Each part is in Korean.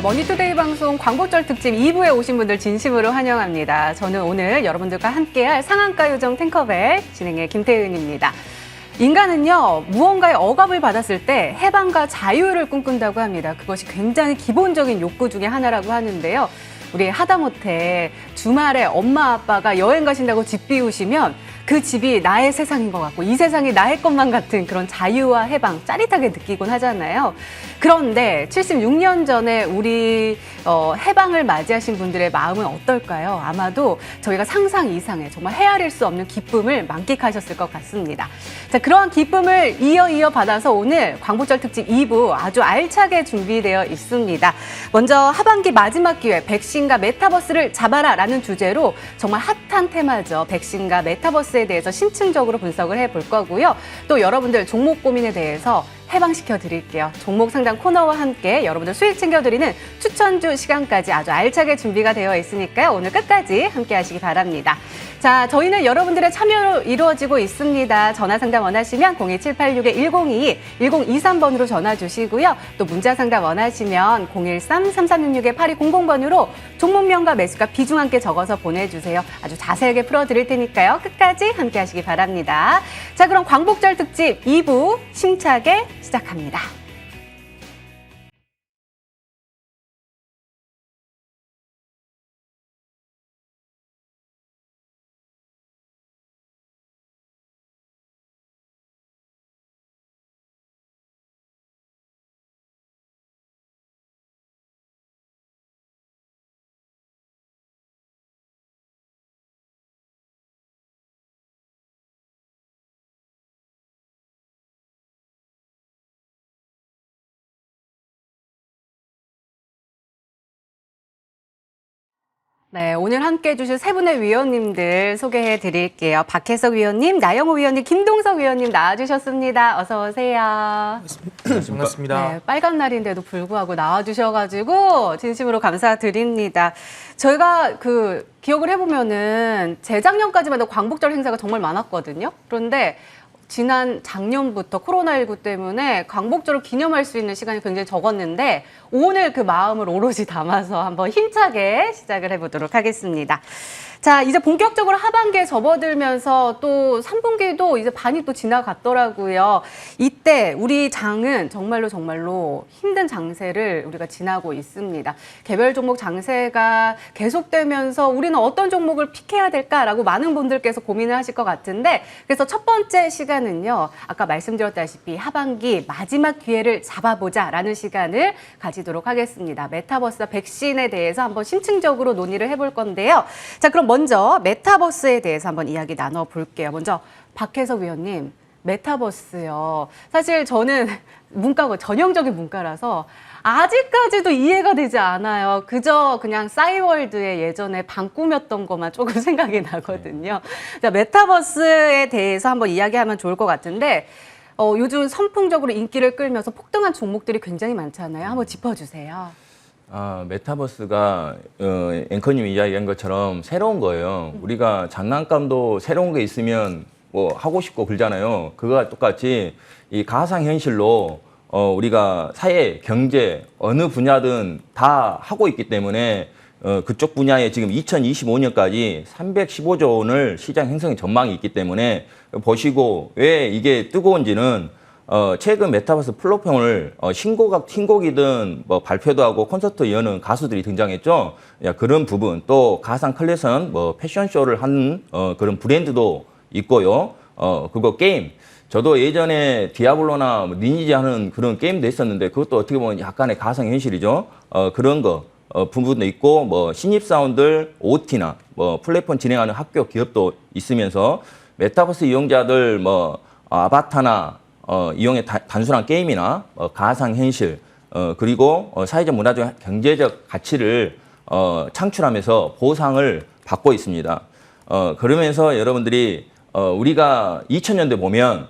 네, 머니투데이 방송 광복절 특집 2부에 오신 분들 진심으로 환영합니다. 저는 오늘 여러분들과 함께할 상한가 요정 탱커벨 진행의 김태은입니다. 인간은요, 무언가의 억압을 받았을 때 해방과 자유를 꿈꾼다고 합니다. 그것이 굉장히 기본적인 욕구 중에 하나라고 하는데요. 우리 하다못해 주말에 엄마 아빠가 여행 가신다고 집 비우시면 그 집이 나의 세상인 것 같고 이 세상이 나의 것만 같은 그런 자유와 해방 짜릿하게 느끼곤 하잖아요. 그런데 76년 전에 우리 해방을 맞이하신 분들의 마음은 어떨까요? 아마도 저희가 상상 이상의 정말 헤아릴 수 없는 기쁨을 만끽하셨을 것 같습니다. 자, 그러한 기쁨을 이어 받아서 오늘 광복절 특집 2부 아주 알차게 준비되어 있습니다. 먼저 하반기 마지막 기회 백신과 메타버스를 잡아라 라는 주제로 정말 핫한 테마죠. 백신과 메타버스에 대해서 심층적으로 분석을 해볼 거고요. 또 여러분들 종목 고민에 대해서 해방시켜 드릴게요. 종목 상담 코너와 함께 여러분들 수익 챙겨드리는 추천주 시간까지 아주 알차게 준비가 되어 있으니까요. 오늘 끝까지 함께 하시기 바랍니다. 자, 저희는 여러분들의 참여로 이루어지고 있습니다. 전화 상담 원하시면 02786-1022, 1023번으로 전화 주시고요. 또 문자 상담 원하시면 013-3366-8200번으로 종목명과 매수가 비중 함께 적어서 보내주세요. 아주 자세하게 풀어드릴 테니까요. 끝까지 함께 하시기 바랍니다. 자, 그럼 광복절 특집 2부 심차게 시작합니다. 네, 오늘 함께해 주실 세 분의 위원님들 소개해 드릴게요. 박혜석 위원님, 나영호 위원님, 김동석 위원님 나와주셨습니다. 어서 오세요. 반갑습니다. 네, 빨간 날인데도 불구하고 나와주셔가지고 진심으로 감사드립니다. 저희가 기억을 해보면은 재작년까지만 해도 광복절 행사가 정말 많았거든요. 그런데 지난 작년부터 코로나19 때문에 광복절을 기념할 수 있는 시간이 굉장히 적었는데 오늘 그 마음을 오롯이 담아서 한번 힘차게 시작을 해보도록 하겠습니다. 자, 이제 본격적으로 하반기에 접어들면서 또 3분기도 이제 반이 또 지나갔더라고요. 이때 우리 장은 정말로 힘든 장세를 우리가 지나고 있습니다. 개별 종목 장세가 계속되면서 우리는 어떤 종목을 픽해야 될까라고 많은 분들께서 고민을 하실 것 같은데 그래서 첫 번째 시간은요. 아까 말씀드렸다시피 하반기 마지막 기회를 잡아보자라는 시간을 가지도록 하겠습니다. 메타버스와 백신에 대해서 한번 심층적으로 논의를 해볼 건데요. 자, 그럼 먼저 메타버스에 대해서 한번 이야기 나눠볼게요. 먼저 박혜석 위원님, 메타버스요. 사실 저는 문과고 전형적인 문과라서 아직까지도 이해가 되지 않아요. 그저 그냥 싸이월드의 예전에 방꿈이었던 것만 조금 생각이 나거든요. 자, 메타버스에 대해서 한번 이야기하면 좋을 것 같은데 요즘 선풍적으로 인기를 끌면서 폭등한 종목들이 굉장히 많잖아요. 한번 짚어주세요. 메타버스가 앵커님이 이야기한 것처럼 새로운 거예요. 우리가 장난감도 새로운 게 있으면 뭐 하고 싶고 그러잖아요. 그거와 똑같이 이 가상현실로 우리가 사회, 경제 어느 분야든 다 하고 있기 때문에 그쪽 분야에 지금 2025년까지 315조 원을 시장 형성 전망이 있기 때문에 보시고 왜 이게 뜨거운지는 최근 메타버스 플랫폼을 신곡이든 뭐 발표도 하고 콘서트 여는 가수들이 등장했죠. 그런 부분 또 가상 컬렉션 뭐 패션쇼를 하는 그런 브랜드도 있고요. 그거 게임. 저도 예전에 디아블로나 리니지 하는 그런 게임도 있었는데 그것도 어떻게 보면 약간의 가상 현실이죠. 그런 거 부분도 있고 뭐 신입사원들 OT나 뭐 플랫폼 진행하는 학교 기업도 있으면서 메타버스 이용자들 뭐 아바타나 이용의 단순한 게임이나 가상현실 그리고 사회적 문화적 경제적 가치를 창출하면서 보상을 받고 있습니다. 그러면서 여러분들이 우리가 2000년대 보면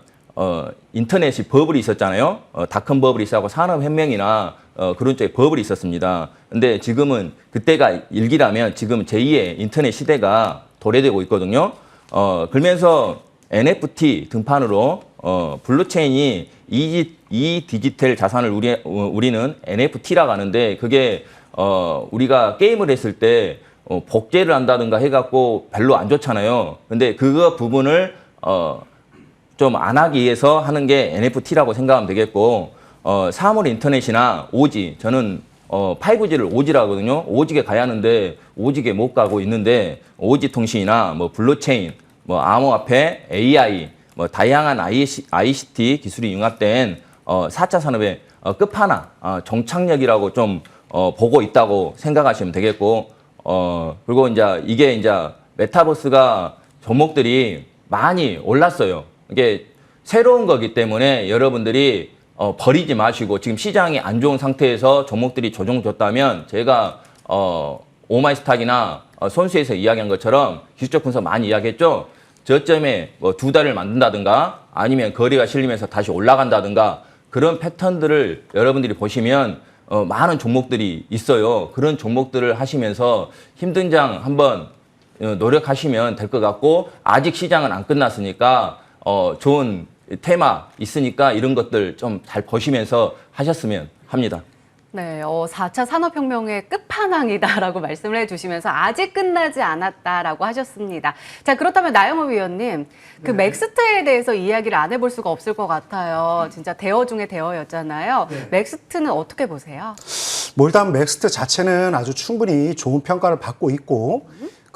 인터넷이 버블이 있었잖아요. 닷컴 버블이 있었고 산업혁명이나 그런 쪽에 버블이 있었습니다. 근데 지금은 그때가 일기라면 지금 제2의 인터넷 시대가 도래되고 있거든요. 그러면서 NFT 등판으로 블록체인이 이 디지털 자산을 우리는 NFT라고 하는데 그게 우리가 게임을 했을 때 복제를 한다든가 해갖고 별로 안 좋잖아요. 근데 그거 부분을 좀 안 하기 위해서 하는 게 NFT라고 생각하면 되겠고, 사물 인터넷이나 오지, 저는 5G를 오지라 하거든요. 오지게 가야 하는데 오지게 못 가고 있는데, 오지 통신이나 뭐 블록체인, 뭐 암호화폐, AI, 뭐 다양한 ICT 기술이 융합된 4차 산업의 끝판왕, 종착역이라고 좀 보고 있다고 생각하시면 되겠고, 그리고 이게 메타버스가 종목들이 많이 올랐어요. 이게 새로운 거기 때문에 여러분들이 버리지 마시고, 지금 시장이 안 좋은 상태에서 종목들이 조정줬다면, 제가 오마이스탁이나 손수에서 이야기한 것처럼 기술적 분석 많이 이야기했죠. 저점에 뭐 2달을 만든다든가 아니면 거래가 실리면서 다시 올라간다든가, 그런 패턴들을 여러분들이 보시면 많은 종목들이 있어요. 그런 종목들을 하시면서 힘든 장 한번 노력하시면 될 것 같고, 아직 시장은 안 끝났으니까 좋은 테마 있으니까 이런 것들 좀 잘 보시면서 하셨으면 합니다. 네, 4차 산업혁명의 끝판왕이다라고 말씀을 해주시면서 아직 끝나지 않았다라고 하셨습니다. 자, 그렇다면 나영호 위원님, 그 맥스트에 대해서 이야기를 안 해볼 수가 없을 것 같아요. 진짜 대어 중에 대어였잖아요. 맥스트는 어떻게 보세요? 뭐 일단 맥스트 자체는 아주 충분히 좋은 평가를 받고 있고,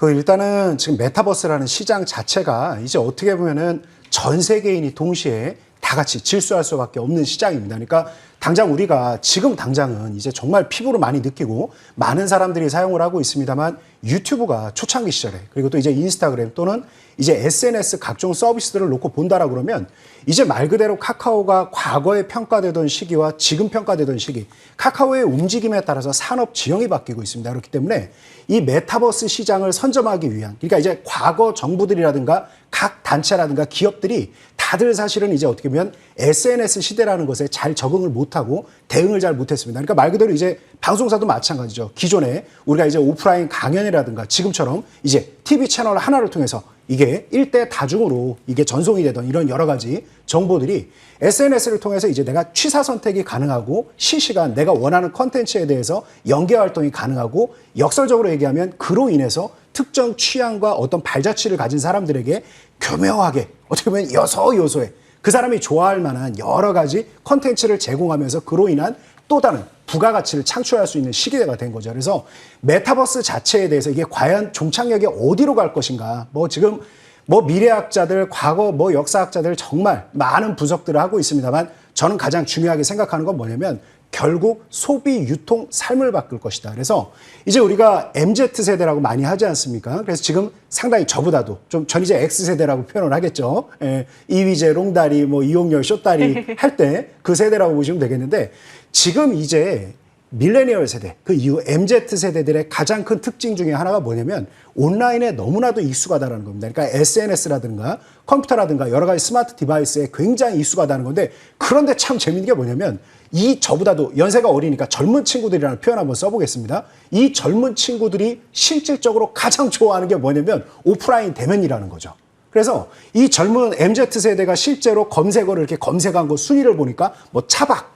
일단은 지금 메타버스라는 시장 자체가 이제 어떻게 보면은 전 세계인이 동시에 다 같이 질수할 수밖에 없는 시장입니다. 그러니까 당장 우리가 지금 당장은 이제 정말 피부로 많이 느끼고 많은 사람들이 사용을 하고 있습니다만, 유튜브가 초창기 시절에, 그리고 또 이제 인스타그램 또는 이제 SNS 각종 서비스들을 놓고 본다라 그러면, 이제 말 그대로 카카오가 과거에 평가되던 시기와 지금 평가되던 시기, 카카오의 움직임에 따라서 산업 지형이 바뀌고 있습니다. 그렇기 때문에 이 메타버스 시장을 선점하기 위한, 그러니까 이제 과거 정부들이라든가 각 단체라든가 기업들이 다들 사실은 이제 어떻게 보면 SNS 시대라는 것에 잘 적응을 못하고 대응을 잘 못했습니다. 그러니까 말 그대로 이제 방송사도 마찬가지죠. 기존에 우리가 이제 오프라인 강연이라든가 지금처럼 이제 TV 채널 하나를 통해서 이게 일대 다중으로 이게 전송이 되던 이런 여러 가지 정보들이 SNS를 통해서 이제 내가 취사 선택이 가능하고, 실시간 내가 원하는 컨텐츠에 대해서 연계 활동이 가능하고, 역설적으로 얘기하면 그로 인해서 특정 취향과 어떤 발자취를 가진 사람들에게 교묘하게 어떻게 보면 요소요소에 그 사람이 좋아할 만한 여러 가지 컨텐츠를 제공하면서 그로 인한 또 다른 부가가치를 창출할 수 있는 시기가 된 거죠. 그래서 메타버스 자체에 대해서 이게 과연 종착역이 어디로 갈 것인가, 뭐 지금 뭐 미래학자들, 과거 뭐 역사학자들 정말 많은 분석들을 하고 있습니다만, 저는 가장 중요하게 생각하는 건 뭐냐면 결국 소비, 유통, 삶을 바꿀 것이다. 그래서 이제 우리가 MZ세대라고 많이 하지 않습니까? 그래서 지금 상당히 저보다도 좀, 전 이제 X세대라고 표현을 하겠죠. 이휘재, 롱다리, 뭐 이용렬, 쇼다리 할 때 그 세대라고 보시면 되겠는데, 지금 이제 밀레니얼 세대, 그 이후 MZ세대들의 가장 큰 특징 중에 하나가 뭐냐면 온라인에 너무나도 익숙하다는 겁니다. 그러니까 SNS라든가 컴퓨터라든가 여러 가지 스마트 디바이스에 굉장히 익숙하다는 건데, 그런데 참 재밌는 게 뭐냐면, 이 저보다도 연세가 어리니까 젊은 친구들이라는 표현 한번 써보겠습니다. 이 젊은 친구들이 실질적으로 가장 좋아하는 게 뭐냐면 오프라인 대면이라는 거죠. 그래서 이 젊은 MZ세대가 실제로 검색어를 이렇게 검색한 거 순위를 보니까 뭐 차박,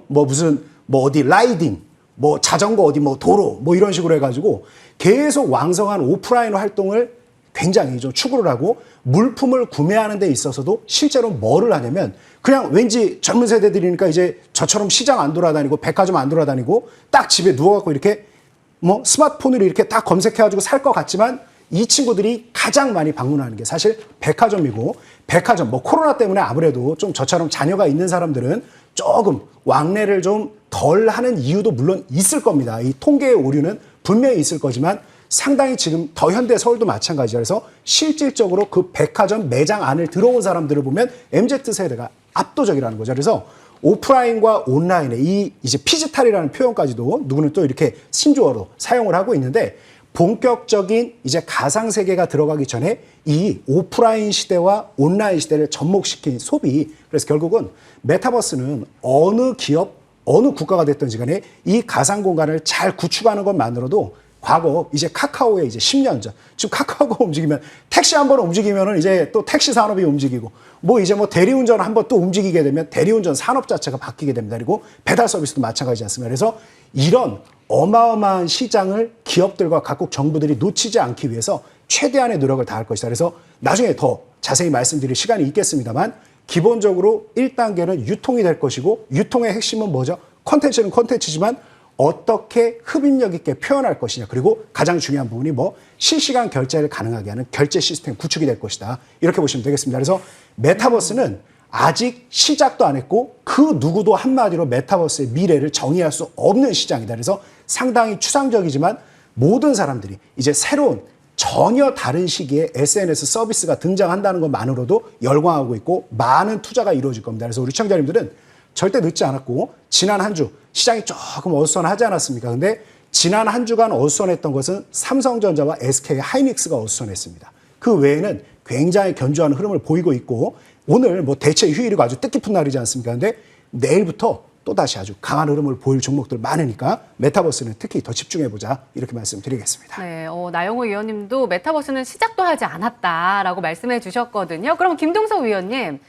뭐 무슨 뭐 어디 라이딩, 뭐 자전거 어디 뭐 도로 뭐 이런 식으로 해가지고 계속 왕성한 오프라인 활동을 굉장히 좀 추구를 하고, 물품을 구매하는 데 있어서도 실제로 뭐를 하냐면, 그냥 왠지 젊은 세대들이니까 이제 저처럼 시장 안 돌아다니고 백화점 안 돌아다니고 딱 집에 누워갖고 이렇게 뭐 스마트폰으로 이렇게 딱 검색해가지고 살 것 같지만, 이 친구들이 가장 많이 방문하는 게 사실 백화점이고, 백화점 뭐 코로나 때문에 아무래도 좀 저처럼 자녀가 있는 사람들은 조금 왕래를 좀 덜 하는 이유도 물론 있을 겁니다. 이 통계의 오류는 분명히 있을 거지만 상당히 지금 더 현대 서울도 마찬가지라. 그래서 실질적으로 그 백화점 매장 안을 들어온 사람들을 보면 MZ세대가 압도적이라는 거죠. 그래서 오프라인과 온라인의 이 이제 피지털이라는 표현까지도 누구는 또 이렇게 신조어로 사용을 하고 있는데, 본격적인 이제 가상세계가 들어가기 전에 이 오프라인 시대와 온라인 시대를 접목시킨 소비. 그래서 결국은 메타버스는 어느 기업, 어느 국가가 됐든지 간에 이 가상 공간을 잘 구축하는 것만으로도, 과거 이제 카카오의 이제 10년 전, 지금 카카오가 움직이면 택시 한 번 움직이면은 이제 또 택시 산업이 움직이고, 뭐 이제 뭐 대리운전 한 번 또 움직이게 되면 대리운전 산업 자체가 바뀌게 됩니다. 그리고 배달 서비스도 마찬가지지 않습니까? 그래서 이런 어마어마한 시장을 기업들과 각국 정부들이 놓치지 않기 위해서 최대한의 노력을 다할 것이다. 그래서 나중에 더 자세히 말씀드릴 시간이 있겠습니다만 기본적으로 1단계는 유통이 될 것이고 유통의 핵심은 뭐죠? 콘텐츠는 콘텐츠지만 어떻게 흡입력 있게 표현할 것이냐. 그리고 가장 중요한 부분이 뭐 실시간 결제를 가능하게 하는 결제 시스템 구축이 될 것이다. 이렇게 보시면 되겠습니다. 그래서 메타버스는 아직 시작도 안 했고 그 누구도 한마디로 메타버스의 미래를 정의할 수 없는 시장이다. 그래서 상당히 추상적이지만 모든 사람들이 이제 새로운 전혀 다른 시기에 SNS 서비스가 등장한다는 것만으로도 열광하고 있고 많은 투자가 이루어질 겁니다. 그래서 우리 시청자님들은 절대 늦지 않았고 지난 한 주 시장이 조금 어수선하지 않았습니까? 근데 지난 한 주간 어수선했던 것은 삼성전자와 SK 하이닉스가 어수선했습니다. 그 외에는 굉장히 견조한 흐름을 보이고 있고 오늘 뭐 대체 휴일이고 아주 뜻깊은 날이지 않습니까? 근데 내일부터 또다시 아주 강한 흐름을 보일 종목들 많으니까 메타버스는 특히 더 집중해보자 이렇게 말씀드리겠습니다. 네, 나영호 의원님도 메타버스는 시작도 하지 않았다라고 말씀해 주셨거든요. 그럼 김동석 위원님,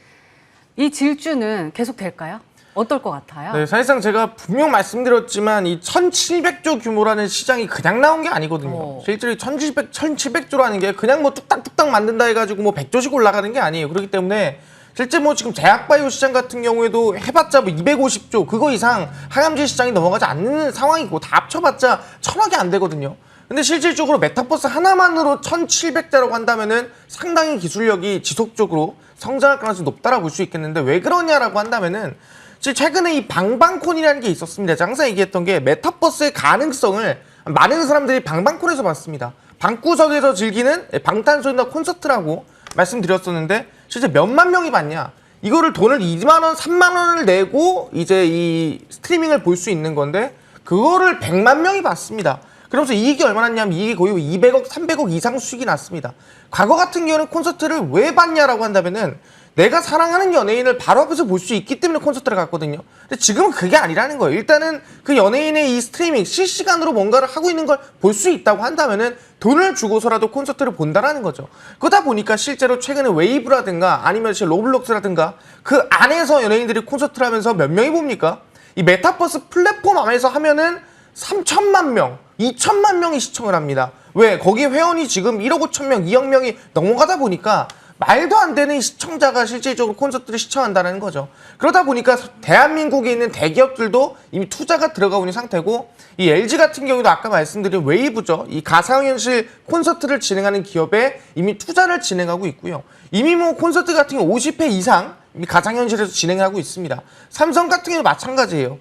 이 질주는 계속 될까요? 어떨 것 같아요? 네, 사실상 제가 분명 말씀드렸지만 이 1,700조 규모라는 시장이 그냥 나온 게 아니거든요. 실제로 1,700조라는 게 그냥 뭐 뚝딱뚝딱 만든다 해가지고 뭐 100조씩 올라가는 게 아니에요. 그렇기 때문에 실제 뭐 지금 제약바이오 시장 같은 경우에도 해봤자 뭐 250조 그거 이상 항암제 시장이 넘어가지 않는 상황이고 다 합쳐봤자 1,000억이 안 되거든요. 근데 실질적으로 메타버스 하나만으로 1,700자라고 한다면은 상당히 기술력이 지속적으로 성장할 가능성이 높다라고 볼 수 있겠는데 왜 그러냐라고 한다면은 최근에 이 방방콘이라는 게 있었습니다. 제가 항상 얘기했던 게 메타버스의 가능성을 많은 사람들이 방방콘에서 봤습니다. 방구석에서 즐기는 방탄소년단 콘서트라고 말씀드렸었는데 실제 몇만 명이 봤냐? 이거를 돈을 2만 원, 3만 원을 내고 이제 이 스트리밍을 볼 수 있는 건데 그거를 100만 명이 봤습니다. 그러면서 이익이 얼마나 났냐면 이익이 거의 200억, 300억 이상 수익이 났습니다. 과거 같은 경우는 콘서트를 왜 봤냐라고 한다면은 내가 사랑하는 연예인을 바로 앞에서 볼 수 있기 때문에 콘서트를 갔거든요. 근데 지금은 그게 아니라는 거예요. 일단은 그 연예인의 이 스트리밍, 실시간으로 뭔가를 하고 있는 걸 볼 수 있다고 한다면은 돈을 주고서라도 콘서트를 본다라는 거죠. 그러다 보니까 실제로 최근에 웨이브라든가 아니면 로블록스라든가 그 안에서 연예인들이 콘서트를 하면서 몇 명이 봅니까? 이 메타버스 플랫폼 안에서 하면은 3천만 명, 2천만 명이 시청을 합니다. 왜? 거기 회원이 지금 1억 5천 명, 2억 명이 넘어가다 보니까 말도 안 되는 시청자가 실질적으로 콘서트를 시청한다는 거죠. 그러다 보니까 대한민국에 있는 대기업들도 이미 투자가 들어가고 있는 상태고 이 LG 같은 경우도 아까 말씀드린 웨이브죠. 이 가상현실 콘서트를 진행하는 기업에 이미 투자를 진행하고 있고요. 이미 뭐 콘서트 같은 경우 50회 이상 이미 가상현실에서 진행하고 있습니다. 삼성 같은 경우도 마찬가지예요.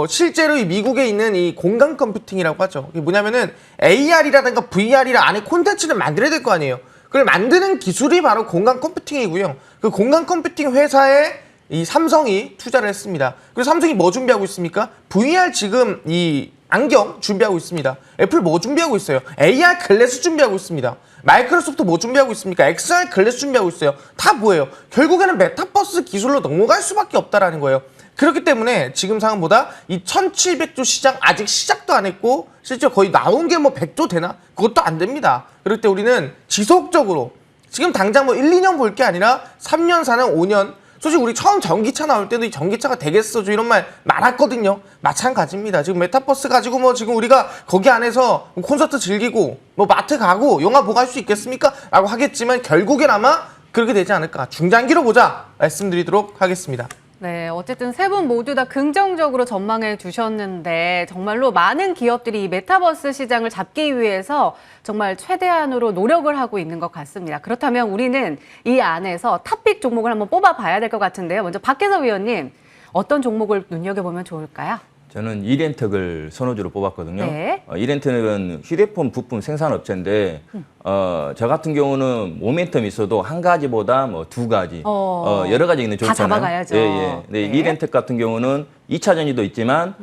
실제로 이 미국에 있는 이 공간 컴퓨팅이라고 하죠. 이게 뭐냐면은 AR이라든가 VR이라 안에 콘텐츠를 만들어야 될 거 아니에요. 그걸 만드는 기술이 바로 공간 컴퓨팅이고요. 그 공간 컴퓨팅 회사에 이 삼성이 투자를 했습니다. 그래서 삼성이 뭐 준비하고 있습니까? VR 지금 이 안경 준비하고 있습니다. 애플 뭐 준비하고 있어요? AR 글래스 준비하고 있습니다. 마이크로소프트 뭐 준비하고 있습니까? XR 글래스 준비하고 있어요. 다 뭐예요? 결국에는 메타버스 기술로 넘어갈 수밖에 없다라는 거예요. 그렇기 때문에 지금 상황보다 이 1,700조 시장 아직 시작도 안 했고 실제 거의 나온 게 뭐 100조 되나? 그것도 안 됩니다. 그럴 때 우리는 지속적으로 지금 당장 뭐 1, 2년 볼 게 아니라 3년, 4년, 5년 솔직히 우리 처음 전기차 나올 때도 이 전기차가 되겠어 이런 말 많았거든요. 마찬가지입니다. 지금 메타버스 가지고 뭐 지금 우리가 거기 안에서 콘서트 즐기고 뭐 마트 가고 영화 보고 할 수 있겠습니까? 라고 하겠지만 결국엔 아마 그렇게 되지 않을까. 중장기로 보자 말씀드리도록 하겠습니다. 네, 어쨌든 세 분 모두 다 긍정적으로 전망해 주셨는데 정말로 많은 기업들이 이 메타버스 시장을 잡기 위해서 정말 최대한으로 노력을 하고 있는 것 같습니다. 그렇다면 우리는 이 안에서 탑픽 종목을 한번 뽑아봐야 될 것 같은데요. 먼저 박혜서 위원님, 어떤 종목을 눈여겨보면 좋을까요? 저는 이렌텍을 선호주로 뽑았거든요. 네. 이렌텍은 휴대폰 부품 생산업체인데 저 같은 경우는 모멘텀 있어도 한 가지보다 뭐 두 가지 여러 가지 있는 다 좋잖아요. 잡아가야죠. 예, 예. 근데 네. 이렌텍 같은 경우는 2차 전지도 있지만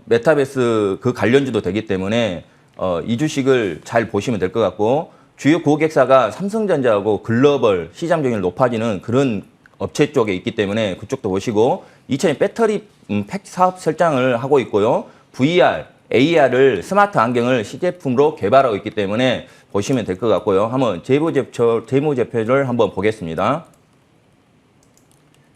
메타버스 그 관련주도 되기 때문에 이 주식을 잘 보시면 될 것 같고 주요 고객사가 삼성전자하고 글로벌 시장 점유율 높아지는 그런 업체 쪽에 있기 때문에 그쪽도 보시고 2차전 배터리 팩 사업 설정을 하고 있고요. VR, AR을 스마트 안경을 시제품으로 개발하고 있기 때문에 보시면 될 것 같고요. 한번 재무제표를 한번 보겠습니다.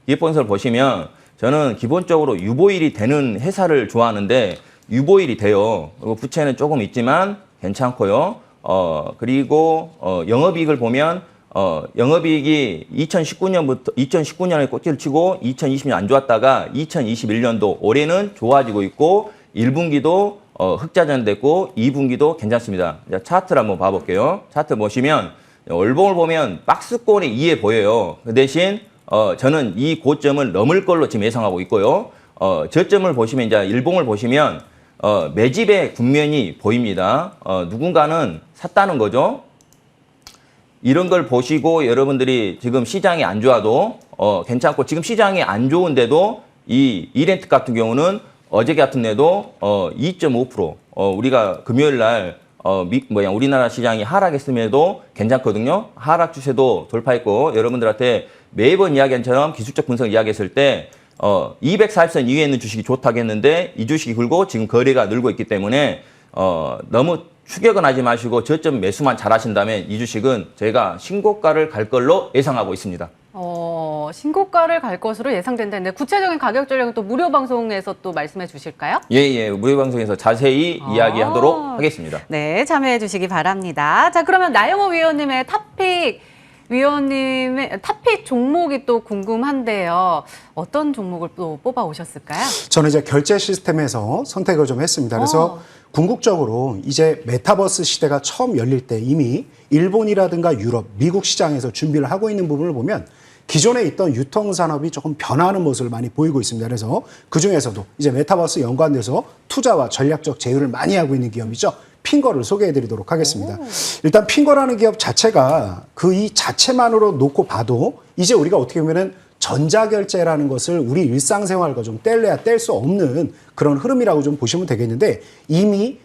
기업본서를 보시면 저는 기본적으로 유보일이 되는 회사를 좋아하는데 유보일이 돼요. 그리고 부채는 조금 있지만 괜찮고요. 그리고 영업이익을 보면 영업이익이 2019년에 꽃을 치고 2020년 안 좋았다가 2021년도 올해는 좋아지고 있고 1분기도 흑자전 됐고 2분기도 괜찮습니다. 자, 차트를 한번 봐볼게요. 차트 보시면 월봉을 보면 박스권에 2에 보여요. 그 대신 저는 이 고점을 넘을 걸로 지금 예상하고 있고요. 저점을 보시면 이제 일봉을 보시면 매집의 국면이 보입니다. 누군가는 샀다는 거죠. 이런 걸 보시고 여러분들이 지금 시장이 안 좋아도 괜찮고 지금 시장이 안 좋은데도 이 이렌트 같은 경우는 어제 같은 데도 2.5% 우리가 금요일 날 우리나라 시장이 하락했음에도 괜찮거든요. 하락 추세도 돌파했고 여러분들한테 매번 이야기한 처럼 기술적 분석 이야기했을 때 240선 이후에 있는 주식이 좋다고 했는데 이 주식이 굴고 지금 거래가 늘고 있기 때문에 너무 추격은 하지 마시고 저점 매수만 잘 하신다면 이 주식은 제가 신고가를 갈 걸로 예상하고 있습니다. 신고가를 갈 것으로 예상된다는데 구체적인 가격 전략은 또 무료 방송에서 또 말씀해 주실까요? 예, 무료 방송에서 자세히 이야기하도록 하겠습니다. 네, 참여해 주시기 바랍니다. 자, 그러면 나영호 위원님의 탑픽 종목이 또 궁금한데요. 어떤 종목을 또 뽑아 오셨을까요? 저는 이제 결제 시스템에서 선택을 좀 했습니다. 그래서 궁극적으로 이제 메타버스 시대가 처음 열릴 때 이미 일본이라든가 유럽, 미국 시장에서 준비를 하고 있는 부분을 보면 기존에 있던 유통산업이 조금 변화하는 모습을 많이 보이고 있습니다. 그래서 그중에서도 이제 메타버스 연관돼서 투자와 전략적 제휴를 많이 하고 있는 기업이죠. 핑거를 소개해드리도록 하겠습니다. 일단 핑거라는 기업 자체가 그 이 자체만으로 놓고 봐도 이제 우리가 어떻게 보면은 전자결제라는 것을 우리 일상생활과 좀 뗄래야 뗄 수 없는 그런 흐름이라고 좀 보시면 되겠는데 이미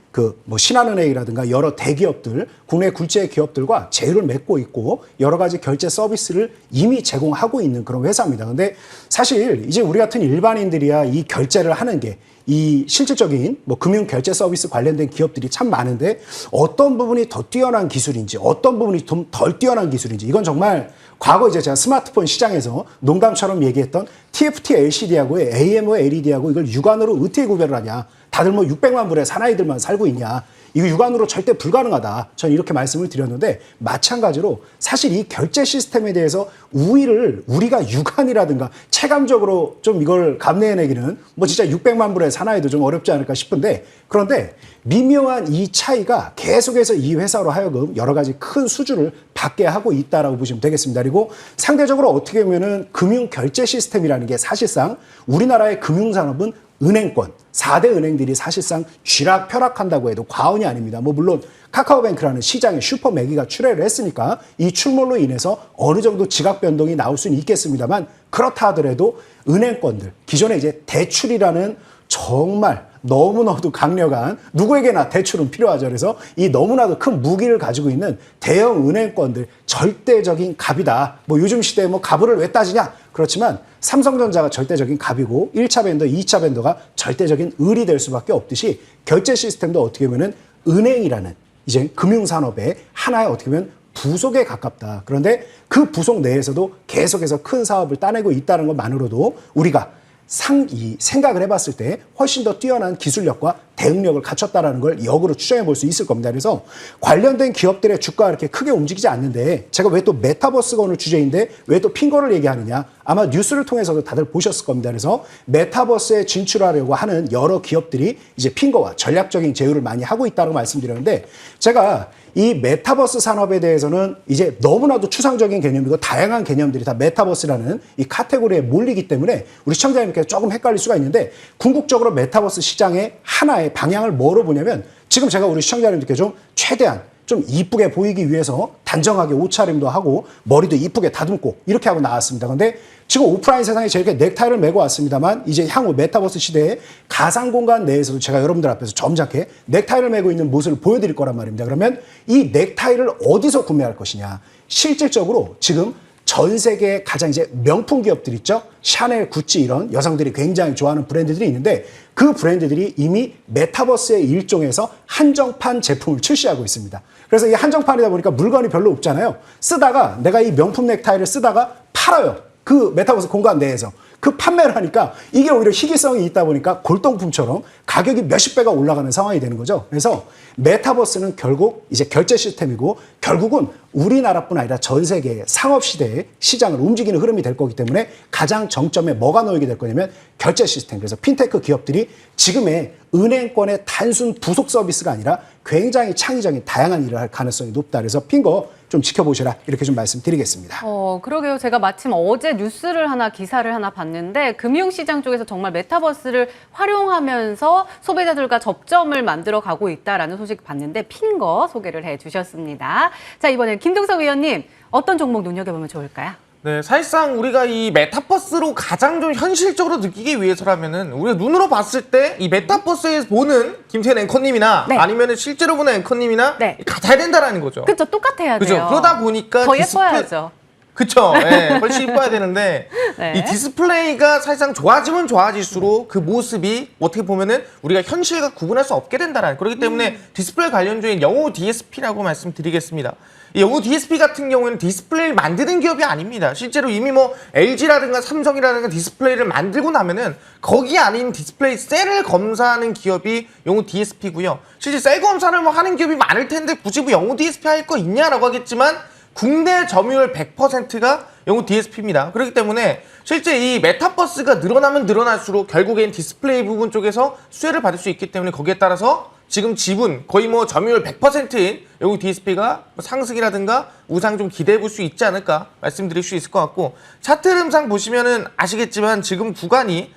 신한은행이라든가 여러 대기업들, 국내 굴지의 기업들과 제휴를 맺고 있고 여러 가지 결제 서비스를 이미 제공하고 있는 그런 회사입니다. 근데 사실 이제 우리 같은 일반인들이야 이 결제를 하는 게 이 실질적인 금융 결제 서비스 관련된 기업들이 참 많은데 어떤 부분이 더 뛰어난 기술인지 어떤 부분이 좀 덜 뛰어난 기술인지 이건 정말 과거 이제 제가 스마트폰 시장에서 농담처럼 얘기했던 TFT LCD하고 AMO LED하고 이걸 육안으로 어떻게 구별을 하냐. 다들 600만 불의 사나이들만 살고 있냐. 이거 육안으로 절대 불가능하다. 저는 이렇게 말씀을 드렸는데 마찬가지로 사실 이 결제 시스템에 대해서 우위를 우리가 육안이라든가 체감적으로 좀 이걸 감내해내기는 진짜 600만 불의 사나이도 좀 어렵지 않을까 싶은데 그런데 미묘한 이 차이가 계속해서 이 회사로 하여금 여러 가지 큰 수주를 받게 하고 있다라고 보시면 되겠습니다. 그리고 상대적으로 어떻게 보면은 금융 결제 시스템이라는 게 사실상 우리나라의 금융산업은 은행권, 4대 은행들이 사실상 쥐락펴락한다고 해도 과언이 아닙니다. 물론 카카오뱅크라는 시장에 슈퍼매기가 출회를 했으니까 이 출몰로 인해서 어느 정도 지각 변동이 나올 수는 있겠습니다만 그렇다 하더라도 은행권들, 기존에 이제 대출이라는 정말 너무나도 강력한 누구에게나 대출은 필요하죠. 그래서 이 너무나도 큰 무기를 가지고 있는 대형 은행권들 절대적인 갑이다. 요즘 시대에 갑을 왜 따지냐? 그렇지만 삼성전자가 절대적인 갑이고 1차 벤더, 2차 벤더가 절대적인 을이 될 수밖에 없듯이 결제 시스템도 어떻게 보면 은행이라는 이제 금융산업의 하나의 어떻게 보면 부속에 가깝다. 그런데 그 부속 내에서도 계속해서 큰 사업을 따내고 있다는 것만으로도 우리가 생각을 해봤을 때 훨씬 더 뛰어난 기술력과 대응력을 갖췄다는 걸 역으로 추정해 볼 수 있을 겁니다. 그래서 관련된 기업들의 주가가 이렇게 크게 움직이지 않는데 제가 왜 또 메타버스가 오늘 주제인데 왜 또 핑거를 얘기하느냐 아마 뉴스를 통해서도 다들 보셨을 겁니다. 그래서 메타버스에 진출하려고 하는 여러 기업들이 이제 핑거와 전략적인 제휴를 많이 하고 있다고 말씀드렸는데 제가 이 메타버스 산업에 대해서는 이제 너무나도 추상적인 개념이고 다양한 개념들이 다 메타버스라는 이 카테고리에 몰리기 때문에 우리 시청자님께서 조금 헷갈릴 수가 있는데 궁극적으로 메타버스 시장의 하나의 방향을 뭐로 보냐면 지금 제가 우리 시청자님들께 좀 최대한 좀 이쁘게 보이기 위해서 단정하게 옷차림도 하고 머리도 이쁘게 다듬고 이렇게 하고 나왔습니다. 그런데 지금 오프라인 세상에 제가 이렇게 넥타이를 메고 왔습니다만 이제 향후 메타버스 시대에 가상 공간 내에서도 제가 여러분들 앞에서 점잖게 넥타이를 메고 있는 모습을 보여드릴 거란 말입니다. 그러면 이 넥타이를 어디서 구매할 것이냐? 실질적으로 지금 전 세계의 가장 이제 명품 기업들 있죠? 샤넬, 구찌 이런 여성들이 굉장히 좋아하는 브랜드들이 있는데 그 브랜드들이 이미 메타버스의 일종에서 한정판 제품을 출시하고 있습니다. 그래서 이 한정판이다 보니까 물건이 별로 없잖아요. 쓰다가 내가 이 명품 넥타이를 쓰다가 팔아요. 그 메타버스 공간 내에서 그 판매를 하니까 이게 오히려 희귀성이 있다 보니까 골동품처럼 가격이 몇십 배가 올라가는 상황이 되는 거죠. 그래서 메타버스는 결국 이제 결제 시스템이고 결국은 우리나라뿐 아니라 전 세계의 상업 시대의 시장을 움직이는 흐름이 될 거기 때문에 가장 정점에 뭐가 놓이게 될 거냐면 결제 시스템. 그래서 핀테크 기업들이 지금의 은행권의 단순 부속 서비스가 아니라 굉장히 창의적인 다양한 일을 할 가능성이 높다. 그래서 핀거 좀 지켜보시라 이렇게 좀 말씀드리겠습니다. 그러게요. 제가 마침 어제 뉴스를 기사를 하나 봤는데 금융시장 쪽에서 정말 메타버스를 활용하면서 소비자들과 접점을 만들어 가고 있다라는 소식 봤는데 핀 거 소개를 해주셨습니다. 자, 이번엔 김동석 위원님 어떤 종목 눈여겨보면 좋을까요? 네, 사실상 우리가 이 메타버스로 가장 좀 현실적으로 느끼기 위해서라면은 우리가 눈으로 봤을 때 이 메타버스에서 보는 김태현 앵커님이나 네. 아니면은 실제로 보는 앵커님이나 네. 같아야 된다라는 거죠. 그렇죠. 똑같아야 그죠? 돼요. 그러다 보니까 더 예뻐야죠. 그쵸. 네, 훨씬 이뻐야 되는데 네. 이 디스플레이가 사실상 좋아지면 좋아질수록 그 모습이 어떻게 보면은 우리가 현실과 구분할 수 없게 된다라는 그렇기 때문에 디스플레이 관련주인 영호 DSP라고 말씀드리겠습니다. 이 영호 DSP 같은 경우에는 디스플레이를 만드는 기업이 아닙니다. 실제로 이미 뭐 LG라든가 삼성이라든가 디스플레이를 만들고 나면은 거기 아닌 디스플레이 셀을 검사하는 기업이 영호 DSP고요. 실제 셀 검사를 뭐 하는 기업이 많을 텐데 굳이 뭐 영호 DSP 할 거 있냐라고 하겠지만 국내 점유율 100%가 영호 DSP입니다. 그렇기 때문에 실제 이 메타버스가 늘어나면 늘어날수록 결국엔 디스플레이 부분 쪽에서 수혜를 받을 수 있기 때문에 거기에 따라서 지금 지분 거의 뭐 점유율 100%인 영호 DSP가 상승이라든가 우상 좀 기대해 볼 수 있지 않을까 말씀드릴 수 있을 것 같고 차트 흐름상 보시면은 아시겠지만 지금 구간이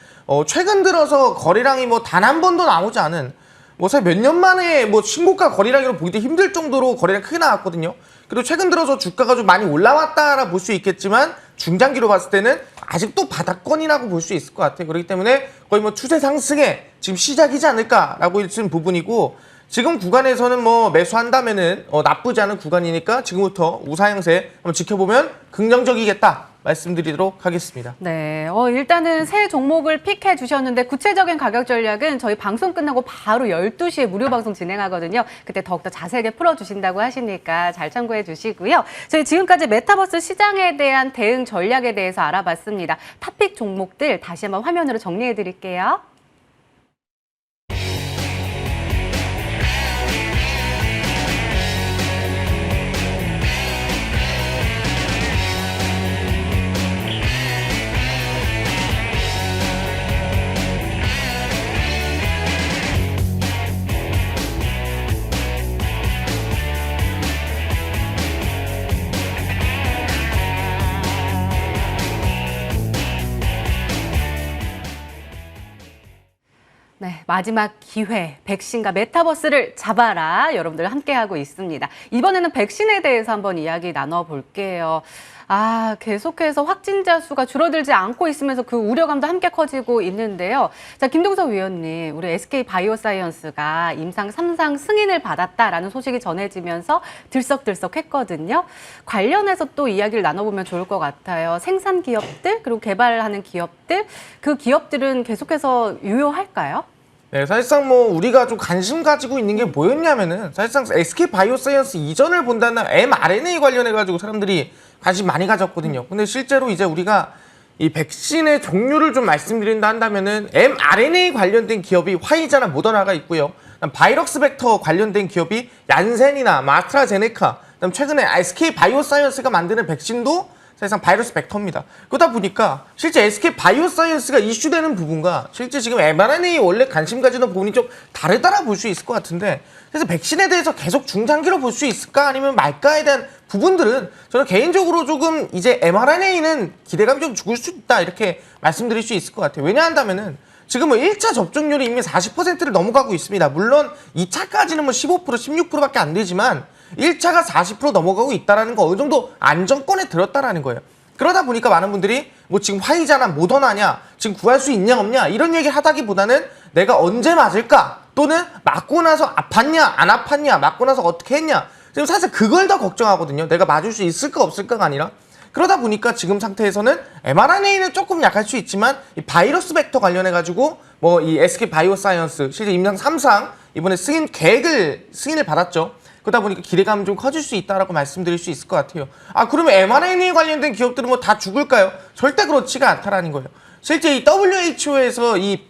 최근 들어서 거래량이 뭐 단 한 번도 나오지 않은 뭐 사실 몇 년 만에 뭐 신고가 거래량으로 보기도 힘들 정도로 거래량 크게 나왔거든요. 그리고 최근 들어서 주가가 좀 많이 올라왔다라 볼 수 있겠지만 중장기로 봤을 때는 아직도 바닥권이라고 볼 수 있을 것 같아요. 그렇기 때문에 거의 뭐 추세 상승의 지금 시작이지 않을까라고 있는 부분이고 지금 구간에서는 뭐 매수한다면은 나쁘지 않은 구간이니까 지금부터 우사형세 한번 지켜보면 긍정적이겠다 말씀드리도록 하겠습니다. 네, 일단은 새 종목을 픽해 주셨는데 구체적인 가격 전략은 저희 방송 끝나고 바로 12시에 무료 방송 진행하거든요. 그때 더욱더 자세하게 풀어주신다고 하시니까 잘 참고해 주시고요. 저희 지금까지 메타버스 시장에 대한 대응 전략에 대해서 알아봤습니다. 탑픽 종목들 다시 한번 화면으로 정리해 드릴게요. 네, 마지막 기회, 백신과 메타버스를 잡아라. 여러분들 함께하고 있습니다. 이번에는 백신에 대해서 한번 이야기 나눠볼게요. 계속해서 확진자 수가 줄어들지 않고 있으면서 그 우려감도 함께 커지고 있는데요. 자, 김동석 위원님, 우리 SK 바이오사이언스가 임상 3상 승인을 받았다라는 소식이 전해지면서 들썩들썩했거든요. 관련해서 또 이야기를 나눠보면 좋을 것 같아요. 생산 기업들, 그리고 개발하는 기업들, 그 기업들은 계속해서 유효할까요? 네, 사실상 뭐 우리가 좀 관심 가지고 있는 게 뭐였냐면은 사실상 SK 바이오사이언스 이전을 본다면 mRNA 관련해 가지고 사람들이 관심 많이 가졌거든요. 근데 실제로 이제 우리가 이 백신의 종류를 좀 말씀드린다 한다면은 mRNA 관련된 기업이 화이자나 모더나가 있고요. 바이러스 벡터 관련된 기업이 얀센이나 아스트라제네카, 그다음 최근에 SK 바이오사이언스가 만드는 백신도 사실상 바이러스 벡터입니다. 그러다 보니까 실제 SK 바이오사이언스가 이슈되는 부분과 실제 지금 mRNA 원래 관심 가지는 부분이 좀 다르다라 볼 수 있을 것 같은데 그래서 백신에 대해서 계속 중장기로 볼 수 있을까 아니면 말까에 대한 부분들은 저는 개인적으로 조금 이제 mRNA는 기대감이 좀 죽을 수 있다 이렇게 말씀드릴 수 있을 것 같아요. 왜냐한다면은 지금 뭐 1차 접종률이 이미 40%를 넘어가고 있습니다. 물론 2차까지는 뭐 15%, 16%밖에 안 되지만 1차가 40% 넘어가고 있다는 거 어느 정도 안정권에 들었다라는 거예요. 그러다 보니까 많은 분들이 뭐 지금 화이자나 모더나냐, 지금 구할 수 있냐 없냐 이런 얘기 하다기보다는 내가 언제 맞을까 또는 맞고 나서 아팠냐 안 아팠냐 맞고 나서 어떻게 했냐 지금 사실 그걸 더 걱정하거든요. 내가 맞을 수 있을까 없을까가 아니라 그러다 보니까 지금 상태에서는 mRNA는 조금 약할 수 있지만 이 바이러스 벡터 관련해 가지고 뭐 이 SK 바이오사이언스 실제 임상 3상 이번에 승인을 받았죠. 그러다 보니까 기대감이 좀 커질 수 있다라고 말씀드릴 수 있을 것 같아요. 아, 그러면 mRNA 관련된 기업들은 뭐 다 죽을까요? 절대 그렇지가 않다라는 거예요. 실제 이 WHO에서 이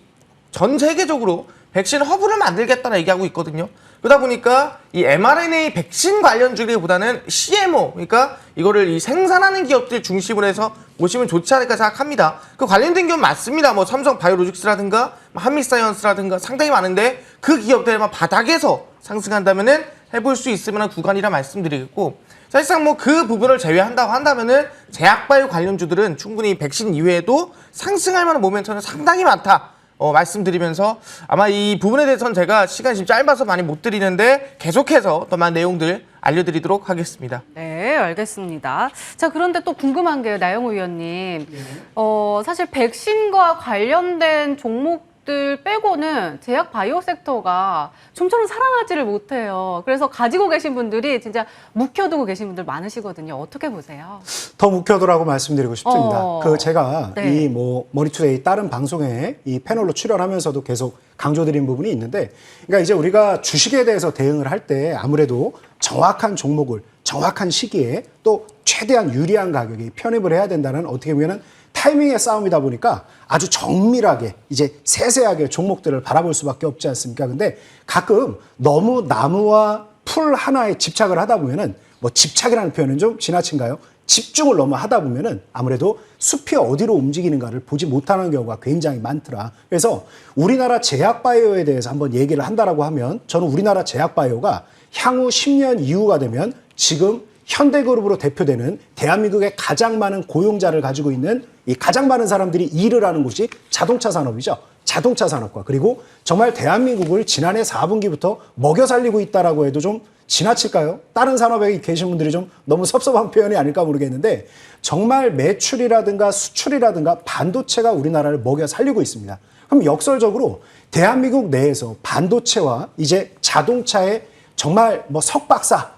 전 세계적으로 백신 허브를 만들겠다는 얘기하고 있거든요. 그러다 보니까 이 mRNA 백신 관련주기보다는 CMO, 그러니까 이거를 이 생산하는 기업들 중심으로 해서 보시면 좋지 않을까 생각합니다. 그 관련된 기업 맞습니다. 뭐 삼성 바이오로직스라든가 한미사이언스라든가 상당히 많은데 그 기업들만 바닥에서 상승한다면은 해볼 수 있을 만한 구간이라 말씀드리겠고, 사실상 뭐 그 부분을 제외한다고 한다면은 제약바이오 관련주들은 충분히 백신 이외에도 상승할 만한 모멘텀은 상당히 많다. 말씀드리면서 아마 이 부분에 대해서는 제가 시간이 좀 짧아서 많이 못 드리는데 계속해서 더 많은 내용들 알려드리도록 하겠습니다. 네, 알겠습니다. 자, 그런데 또 궁금한 게요, 나영호 위원님. 사실 백신과 관련된 종목들 빼고는 제약 바이오 섹터가 좀처럼 살아나지를 못해요. 그래서 가지고 계신 분들이 진짜 묵혀두고 계신 분들 많으시거든요. 어떻게 보세요? 더 묵혀두라고 말씀드리고 싶습니다. 그 제가 네. 이 뭐 머니투데이 다른 방송에 이 패널로 출연하면서도 계속 강조드린 부분이 있는데, 그러니까 이제 우리가 주식에 대해서 대응을 할 때 아무래도 정확한 종목을 정확한 시기에 또 최대한 유리한 가격에 편입을 해야 된다는, 어떻게 보면은 타이밍의 싸움이다 보니까 아주 정밀하게 이제 세세하게 종목들을 바라볼 수밖에 없지 않습니까? 근데 가끔 너무 나무와 풀 하나에 집착을 하다 보면은, 뭐 집착이라는 표현은 좀 지나친가요? 집중을 너무 하다 보면은 아무래도 숲이 어디로 움직이는가를 보지 못하는 경우가 굉장히 많더라. 그래서 우리나라 제약바이오에 대해서 한번 얘기를 한다라고 하면, 저는 우리나라 제약바이오가 향후 10년 이후가 되면 지금 현대그룹으로 대표되는 대한민국의 가장 많은 고용자를 가지고 있는, 이 가장 많은 사람들이 일을 하는 곳이 자동차 산업이죠. 자동차 산업과, 그리고 정말 대한민국을 지난해 4분기부터 먹여 살리고 있다라고 해도 좀 지나칠까요? 다른 산업에 계신 분들이 좀 너무 섭섭한 표현이 아닐까 모르겠는데, 정말 매출이라든가 수출이라든가 반도체가 우리나라를 먹여 살리고 있습니다. 그럼 역설적으로 대한민국 내에서 반도체와 이제 자동차의 정말 뭐 석박사,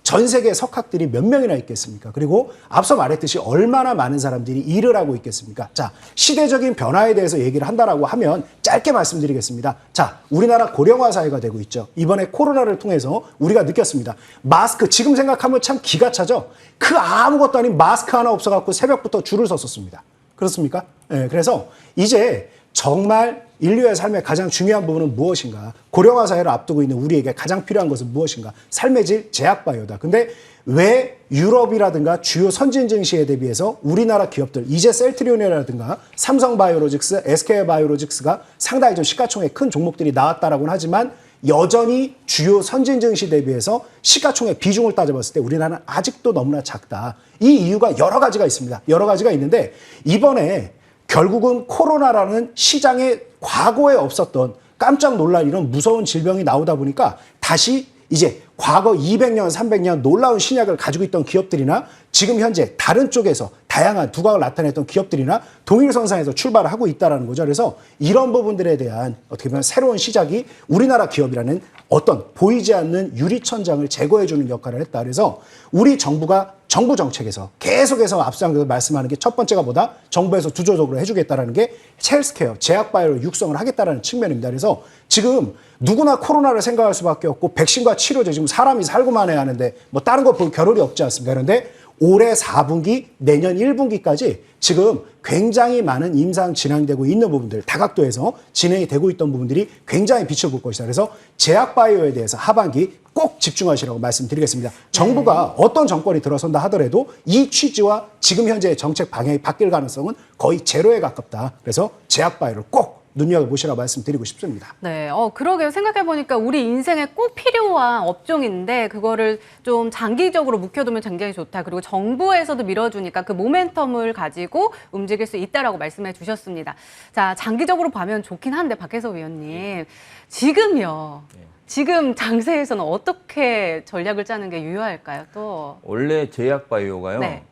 전 세계 석학들이 몇 명이나 있겠습니까? 그리고 앞서 말했듯이 얼마나 많은 사람들이 일을 하고 있겠습니까? 자, 시대적인 변화에 대해서 얘기를 한다라고 하면 짧게 말씀드리겠습니다. 자, 우리나라 고령화 사회가 되고 있죠. 이번에 코로나를 통해서 우리가 느꼈습니다. 마스크, 지금 생각하면 참 기가 차죠? 그 아무것도 아닌 마스크 하나 없어갖고 새벽부터 줄을 섰었습니다. 그렇습니까? 네, 그래서 이제 정말 인류의 삶의 가장 중요한 부분은 무엇인가? 고령화 사회를 앞두고 있는 우리에게 가장 필요한 것은 무엇인가? 삶의 질, 제약바이오다. 근데 왜 유럽이라든가 주요 선진 증시에 대비해서 우리나라 기업들, 이제 셀트리온이라든가 삼성바이오로직스, SK바이오로직스가 상당히 좀 시가총액 큰 종목들이 나왔다라고는 하지만, 여전히 주요 선진 증시 대비해서 시가총액 비중을 따져봤을 때 우리나라는 아직도 너무나 작다. 이 이유가 여러 가지가 있습니다. 여러 가지가 있는데, 이번에 결국은 코로나라는 시장에 과거에 없었던 깜짝 놀랄 이런 무서운 질병이 나오다 보니까 다시 이제 과거 200년, 300년 놀라운 신약을 가지고 있던 기업들이나 지금 현재 다른 쪽에서 다양한 두각을 나타냈던 기업들이나 동일선상에서 출발을 하고 있다는 거죠. 그래서 이런 부분들에 대한 어떻게 보면 새로운 시작이 우리나라 기업이라는 어떤 보이지 않는 유리천장을 제거해주는 역할을 했다. 그래서 우리 정부가 정부 정책에서 계속해서 앞서서 말씀하는 게 첫 번째가 뭐다? 정부에서 두조적으로 해주겠다라는 게 헬스케어, 제약바이오를 육성을 하겠다라는 측면입니다. 그래서 지금 누구나 코로나를 생각할 수밖에 없고, 백신과 치료제, 지금 사람이 살고만 해야 하는데 뭐 다른 거 볼 겨를이 없지 않습니까? 그런데 올해 4분기, 내년 1분기까지 지금 굉장히 많은 임상 진행되고 있는 부분들, 다각도에서 진행이 되고 있던 부분들이 굉장히 빛을 볼 것이다. 그래서 제약바이오에 대해서 하반기 꼭 집중하시라고 말씀드리겠습니다. 정부가 어떤 정권이 들어선다 하더라도 이 취지와 지금 현재의 정책 방향이 바뀔 가능성은 거의 제로에 가깝다. 그래서 제약바이오를 꼭 눈여겨보시라고 말씀드리고 싶습니다. 네, 그러게요. 생각해보니까 우리 인생에 꼭 필요한 업종인데 그거를 좀 장기적으로 묵혀두면 굉장히 좋다. 그리고 정부에서도 밀어주니까 그 모멘텀을 가지고 움직일 수 있다라고 말씀해 주셨습니다. 자, 장기적으로 보면 좋긴 한데 박혜서 위원님, 지금요. 지금 장세에서는 어떻게 전략을 짜는 게 유효할까요? 또 원래 제약바이오가요. 네.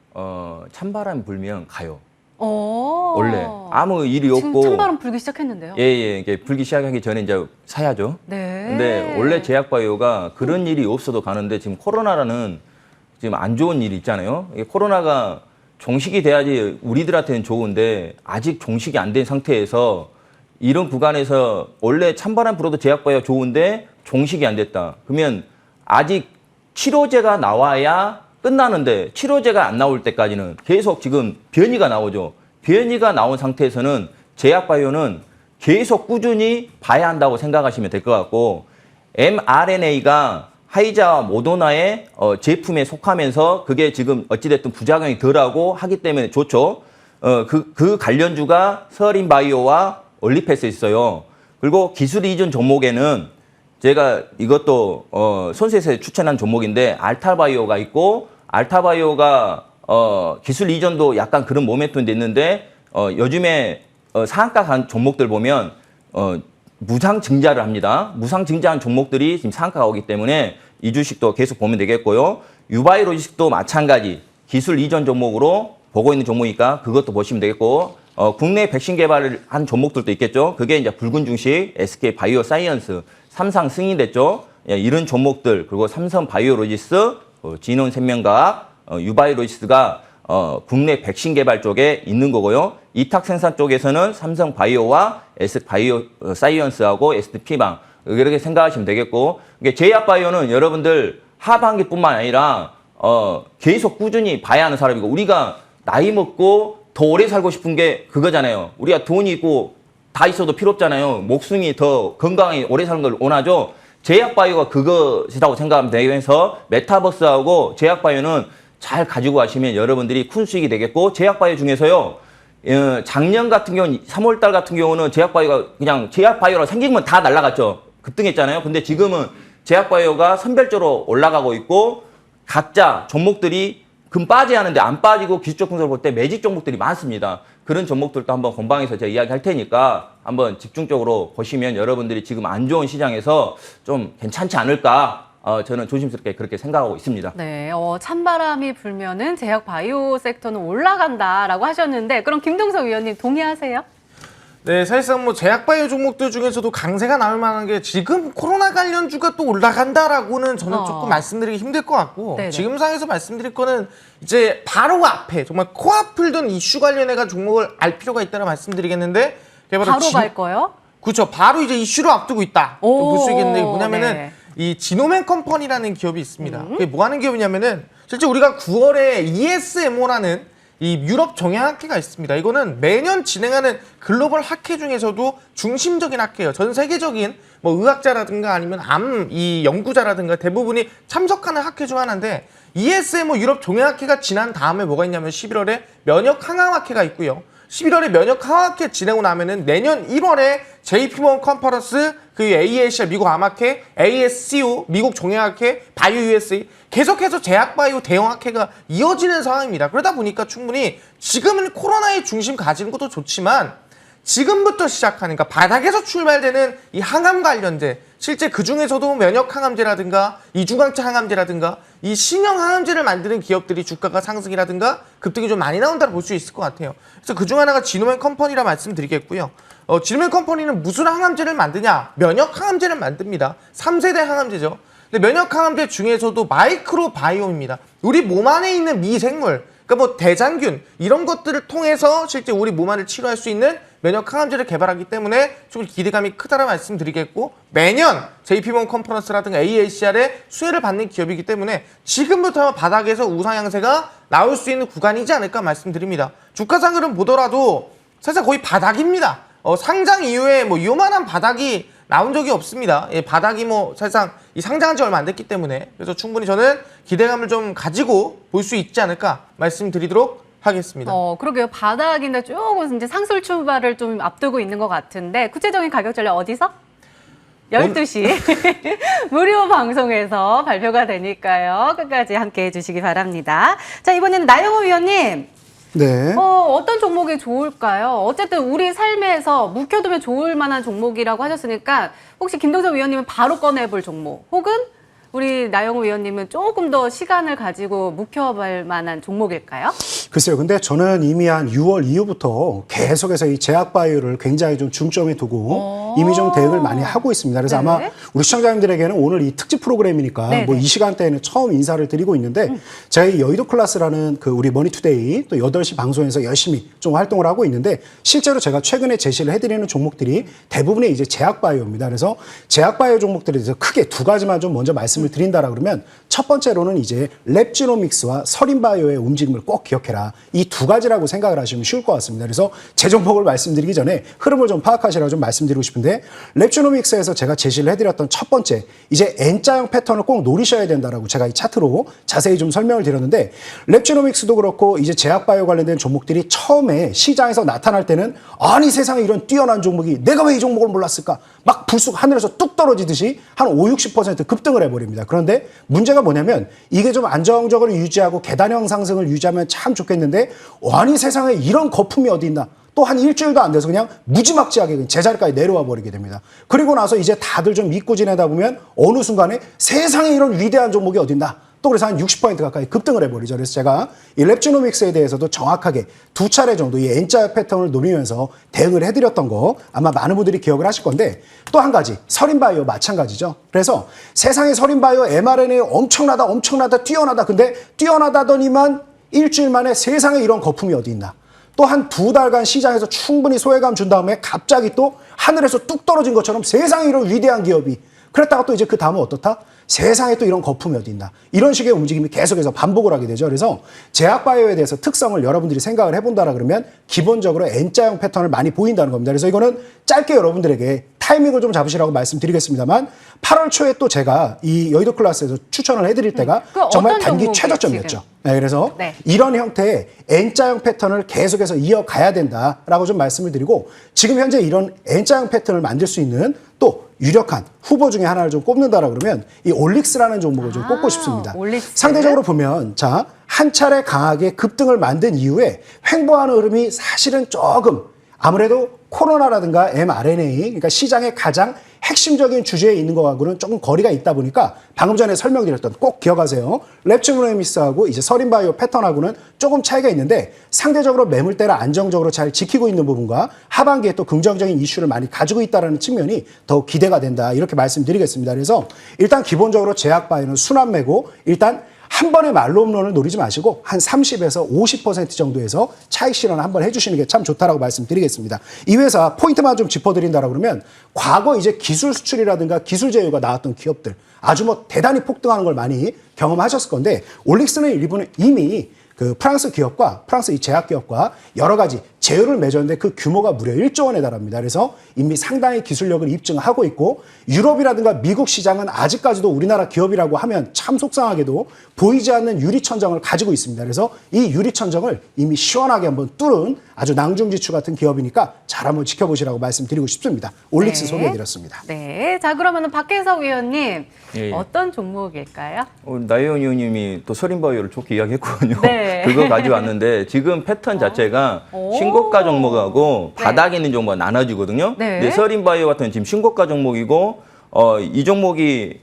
찬바람 불면 가요. 오. 원래 아무 일이 지금 없고. 찬바람 불기 시작했는데요. 예, 이게 불기 시작하기 전에 이제 사야죠. 네. 근데 원래 제약바이오가 그런 일이 없어도 가는데, 지금 코로나라는 지금 안 좋은 일이 있잖아요. 이게 코로나가 종식이 돼야지 우리들한테는 좋은데, 아직 종식이 안 된 상태에서 이런 구간에서 원래 찬바람 불어도 제약바이오가 좋은데 종식이 안 됐다. 그러면 아직 치료제가 나와야 끝나는데 치료제가 안 나올 때까지는 계속 지금 변이가 나오죠. 변이가 나온 상태에서는 제약바이오는 계속 꾸준히 봐야 한다고 생각하시면 될 것 같고 mRNA가 화이자와 모더나의 제품에 속하면서 그게 지금 어찌됐든 부작용이 덜하고 하기 때문에 좋죠. 그 관련주가 서린바이오와 올리패스 있어요. 그리고 기술 이전 종목에는 제가 이것도 손수에서 추천한 종목인데 알타바이오가 있고 알타바이오가 기술 이전도 약간 그런 모멘텀이 있는데 요즘에 상한가 간 종목들 보면 무상 증자를 합니다. 무상 증자한 종목들이 지금 상한가가 오기 때문에 이 주식도 계속 보면 되겠고요. 유바이로직도 마찬가지 기술 이전 종목으로 보고 있는 종목이니까 그것도 보시면 되겠고 국내 백신 개발을 한 종목들도 있겠죠. 그게 이제 붉은 중식, SK 바이오 사이언스, 삼상 승인됐죠. 예, 이런 종목들 그리고 삼성 바이오로지스, 진원 생명과학, 유바이로지스가 국내 백신 개발 쪽에 있는 거고요. 이탁 생산 쪽에서는 삼성 바이오와 S 바이오 사이언스하고 STP방 이렇게 생각하시면 되겠고 제약 바이오는 여러분들 하반기뿐만 아니라 계속 꾸준히 봐야 하는 사람이고 우리가 나이 먹고 더 오래 살고 싶은 게 그거잖아요. 우리가 돈이 있고 다 있어도 필요 없잖아요. 목숨이 더 건강히 오래 사는 걸 원하죠. 제약 바이오가 그것이라고 생각하면 되면서 메타버스하고 제약 바이오는 잘 가지고 가시면 여러분들이 큰 수익이 되겠고 제약 바이오 중에서요. 작년 같은 경우는 3월 달 같은 경우는 제약 바이오가 그냥 제약 바이오라 생긴 건 다 날아갔죠. 급등했잖아요. 근데 지금은 제약 바이오가 선별적으로 올라가고 있고 각자 종목들이 금 빠져야 하는데 안 빠지고 기술적 분석을 볼 때 매직 종목들이 많습니다. 그런 종목들도 한번 건방에서 제가 이야기할 테니까 한번 집중적으로 보시면 여러분들이 지금 안 좋은 시장에서 좀 괜찮지 않을까 저는 조심스럽게 그렇게 생각하고 있습니다. 네, 찬바람이 불면은 제약 바이오 섹터는 올라간다라고 하셨는데 그럼 김동석 위원님 동의하세요? 네, 사실상 뭐 제약바이오 종목들 중에서도 강세가 나올 만한 게 지금 코로나 관련주가 또 올라간다라고는 저는 조금 말씀드리기 힘들 것 같고 네네. 지금 상에서 말씀드릴 거는 이제 바로 앞에 정말 코앞을 둔 이슈 관련해가 종목을 알 필요가 있다는 말씀드리겠는데 그게 바로 갈 거예요? 그렇죠. 바로 이제 이슈로 앞두고 있다. 볼 수 있겠는데 뭐냐면은 네. 이 지노맨 컴퍼니라는 기업이 있습니다. 그게 뭐 하는 기업이냐면은 실제 우리가 9월에 ESMO라는 이 유럽 정형학회가 있습니다. 이거는 매년 진행하는 글로벌 학회 중에서도 중심적인 학회예요. 전 세계적인 뭐 의학자라든가 아니면 암 이 연구자라든가 대부분이 참석하는 학회 중 하나인데 ESMO 유럽 정형학회가 지난 다음에 뭐가 있냐면 11월에 면역 항암학회가 있고요. 11월에 면역 항암학회 지내고 나면은 내년 1월에 JP모건 컨퍼런스, 그 AACR 미국 암학회, ASCO 미국 종양학회, 바이오 USA 계속해서 제약바이오 대형학회가 이어지는 상황입니다. 그러다 보니까 충분히 지금은 코로나의 중심 가지는 것도 좋지만 지금부터 시작하는 그러니까 바닥에서 출발되는 이 항암 관련제 실제 그 중에서도 면역 항암제라든가 이중강체 항암제라든가 이 신형 항암제를 만드는 기업들이 주가가 상승이라든가 급등이 좀 많이 나온다고 볼 수 있을 것 같아요. 그래서 그중 하나가 지노맨 컴퍼니라 말씀드리겠고요. 지노맨 컴퍼니는 무슨 항암제를 만드냐? 면역 항암제를 만듭니다. 3세대 항암제죠. 근데 면역 항암제 중에서도 마이크로 바이옴입니다. 우리 몸 안에 있는 미생물, 그러니까 뭐 대장균 이런 것들을 통해서 실제 우리 몸 안을 치료할 수 있는 면역 항암제를 개발하기 때문에 좀 기대감이 크다는 말씀드리겠고 매년 JP모건 컨퍼런스라든가 AACR의 수혜를 받는 기업이기 때문에 지금부터 바닥에서 우상향세가 나올 수 있는 구간이지 않을까 말씀드립니다. 주가상으로 보더라도 사실 거의 바닥입니다. 상장 이후에 뭐 요만한 바닥이 나온 적이 없습니다. 예, 바닥이 뭐 사실상 이 상장한 지 얼마 안 됐기 때문에 그래서 충분히 저는 기대감을 좀 가지고 볼 수 있지 않을까 말씀드리도록 하겠습니다. 그러게요. 바닥인데 조금 이제 상술 출발을 좀 앞두고 있는 것 같은데 구체적인 가격 전략 어디서? 12시 무료 방송에서 발표가 되니까요. 끝까지 함께 해주시기 바랍니다. 자, 이번에는 나영호 위원님. 네. 어떤 종목이 좋을까요? 어쨌든 우리 삶에서 묵혀두면 좋을 만한 종목이라고 하셨으니까 혹시 김동석 위원님은 바로 꺼내볼 종목 혹은 우리 나영호 위원님은 조금 더 시간을 가지고 묵혀볼 만한 종목일까요? 글쎄요. 근데 저는 이미 한 6월 이후부터 계속해서 이 제약바이오를 굉장히 좀 중점에 두고 이미 좀 대응을 많이 하고 있습니다. 그래서 네. 아마 우리 시청자님들에게는 오늘 이 특집 프로그램이니까 네, 뭐 네. 이 시간대에는 처음 인사를 드리고 있는데 제가 이 여의도 클래스라는 그 우리 머니투데이 또 8시 방송에서 열심히 좀 활동을 하고 있는데 실제로 제가 최근에 제시를 해드리는 종목들이 대부분이 이제 제약바이오입니다. 그래서 제약바이오 종목들에 대해서 크게 두 가지만 좀 먼저 말씀을 드린다라 그러면 첫 번째로는 이제 랩지노믹스와 서린바이오의 움직임을 꼭 기억해라. 이 두 가지라고 생각을 하시면 쉬울 것 같습니다. 그래서 제 종목을 말씀드리기 전에 흐름을 좀 파악하시라고 좀 말씀드리고 싶은데 랩지노믹스에서 제가 제시를 해드렸던 첫 번째 이제 N자형 패턴을 꼭 노리셔야 된다라고 제가 이 차트로 자세히 좀 설명을 드렸는데 랩지노믹스도 그렇고 이제 제약바이오 관련된 종목들이 처음에 시장에서 나타날 때는 아니 세상에 이런 뛰어난 종목이 내가 왜 이 종목을 몰랐을까 막 불쑥 하늘에서 뚝 떨어지듯이 한 50-60% 급등을 해버립니다. 그런데 문제가 뭐냐면 이게 좀 안정적으로 유지하고 계단형 상승을 유지하면 참 좋겠는데 아니 세상에 이런 거품이 어디 있나 또 한 일주일도 안 돼서 그냥 무지막지하게 제자리까지 내려와 버리게 됩니다. 그리고 나서 이제 다들 좀 믿고 지내다 보면 어느 순간에 세상에 이런 위대한 종목이 어딨나 또 그래서 한 60% 가까이 급등을 해버리죠. 그래서 제가 이 랩지노믹스에 대해서도 정확하게 두 차례 정도 이 N자 패턴을 노리면서 대응을 해드렸던 거 아마 많은 분들이 기억을 하실 건데 또 한 가지 서린바이오 마찬가지죠. 그래서 세상에 서린바이오 mRNA 엄청나다 뛰어나다 근데 뛰어나다더니만 일주일 만에 세상에 이런 거품이 어디 있나 또 한 2달간 시장에서 충분히 소외감 준 다음에 갑자기 또 하늘에서 뚝 떨어진 것처럼 세상에 이런 위대한 기업이 그랬다가 또 이제 그 다음은 어떻다? 세상에 또 이런 거품이 어디 있나 이런 식의 움직임이 계속해서 반복을 하게 되죠. 그래서 제약바이오에 대해서 특성을 여러분들이 생각을 해본다라 그러면 기본적으로 N자형 패턴을 많이 보인다는 겁니다. 그래서 이거는 짧게 여러분들에게 타이밍을 좀 잡으시라고 말씀드리겠습니다만 8월 초에 또 제가 이 여의도 클래스에서 추천을 해드릴 때가 정말 단기 최저점이었죠. 네, 그래서 네. 이런 형태의 N자형 패턴을 계속해서 이어가야 된다라고 좀 말씀을 드리고 지금 현재 이런 N자형 패턴을 만들 수 있는 또 유력한 후보 중에 하나를 좀 꼽는다라 그러면 이 올릭스라는 종목을 좀 꼽고 싶습니다. 올릭스. 상대적으로 보면 자, 한 차례 강하게 급등을 만든 이후에 횡보하는 흐름이 사실은 조금 아무래도 코로나라든가 mRNA 그러니까 시장의 가장 핵심적인 주제에 있는 것하고는 조금 거리가 있다 보니까 방금 전에 설명드렸던 꼭 기억하세요. 랩지노믹스하고 이제 서린바이오 패턴하고는 조금 차이가 있는데 상대적으로 매물대를 안정적으로 잘 지키고 있는 부분과 하반기에 또 긍정적인 이슈를 많이 가지고 있다는 측면이 더욱 기대가 된다. 이렇게 말씀드리겠습니다. 그래서 일단 기본적으로 제약바이오는 순환매고 일단 한 번에 말로 홈런을 노리지 마시고 한 30에서 50% 정도에서 차익 실현을 한번 해주시는 게 참 좋다라고 말씀드리겠습니다. 이 회사 포인트만 좀 짚어드린다라고 그러면 과거 이제 기술 수출이라든가 기술 제휴가 나왔던 기업들 아주 뭐 대단히 폭등하는 걸 많이 경험하셨을 건데 올릭스는 일부는 이미 그 프랑스 기업과 프랑스 이 제약 기업과 여러 가지 제휴를 맺었는데 그 규모가 무려 1조 원에 달합니다. 그래서 이미 상당히 기술력을 입증하고 있고 유럽이라든가 미국 시장은 아직까지도 우리나라 기업이라고 하면 참 속상하게도 보이지 않는 유리천정을 가지고 있습니다. 그래서 이 유리천정을 이미 시원하게 한번 뚫은 아주 낭중지추 같은 기업이니까 잘 한번 지켜보시라고 말씀드리고 싶습니다. 올릭스 네. 소개해드렸습니다. 네. 자, 그러면 박혜석 위원님 예. 어떤 종목일까요? 나혜원 의원님이 또 서린바이오를 좋게 이야기했거든요. 네. 그거 가져왔는데 지금 패턴 자체가 오. 신고가 종목하고 네. 바닥에 있는 종목가 나눠지거든요. 네. 근데 서린바이오 같은 경우는 지금 신고가 종목이고 이 종목이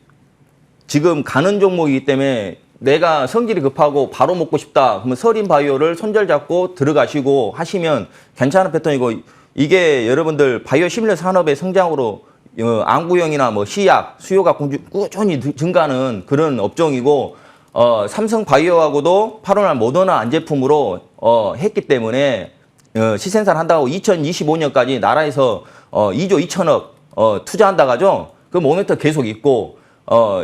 지금 가는 종목이기 때문에 내가 성질이 급하고 바로 먹고 싶다. 그러면 서린바이오를 손절 잡고 들어가시고 하시면 괜찮은 패턴이고 이게 여러분들 바이오 시밀러 산업의 성장으로 안구형이나 뭐 시약 수요가 꾸준히 증가하는 그런 업종이고 삼성바이오하고도 8월 말 모더나 안제품으로 했기 때문에 시생산 한다고 2025년까지 나라에서 2조 2천억 투자한다고 하죠. 그 모멘트 계속 있고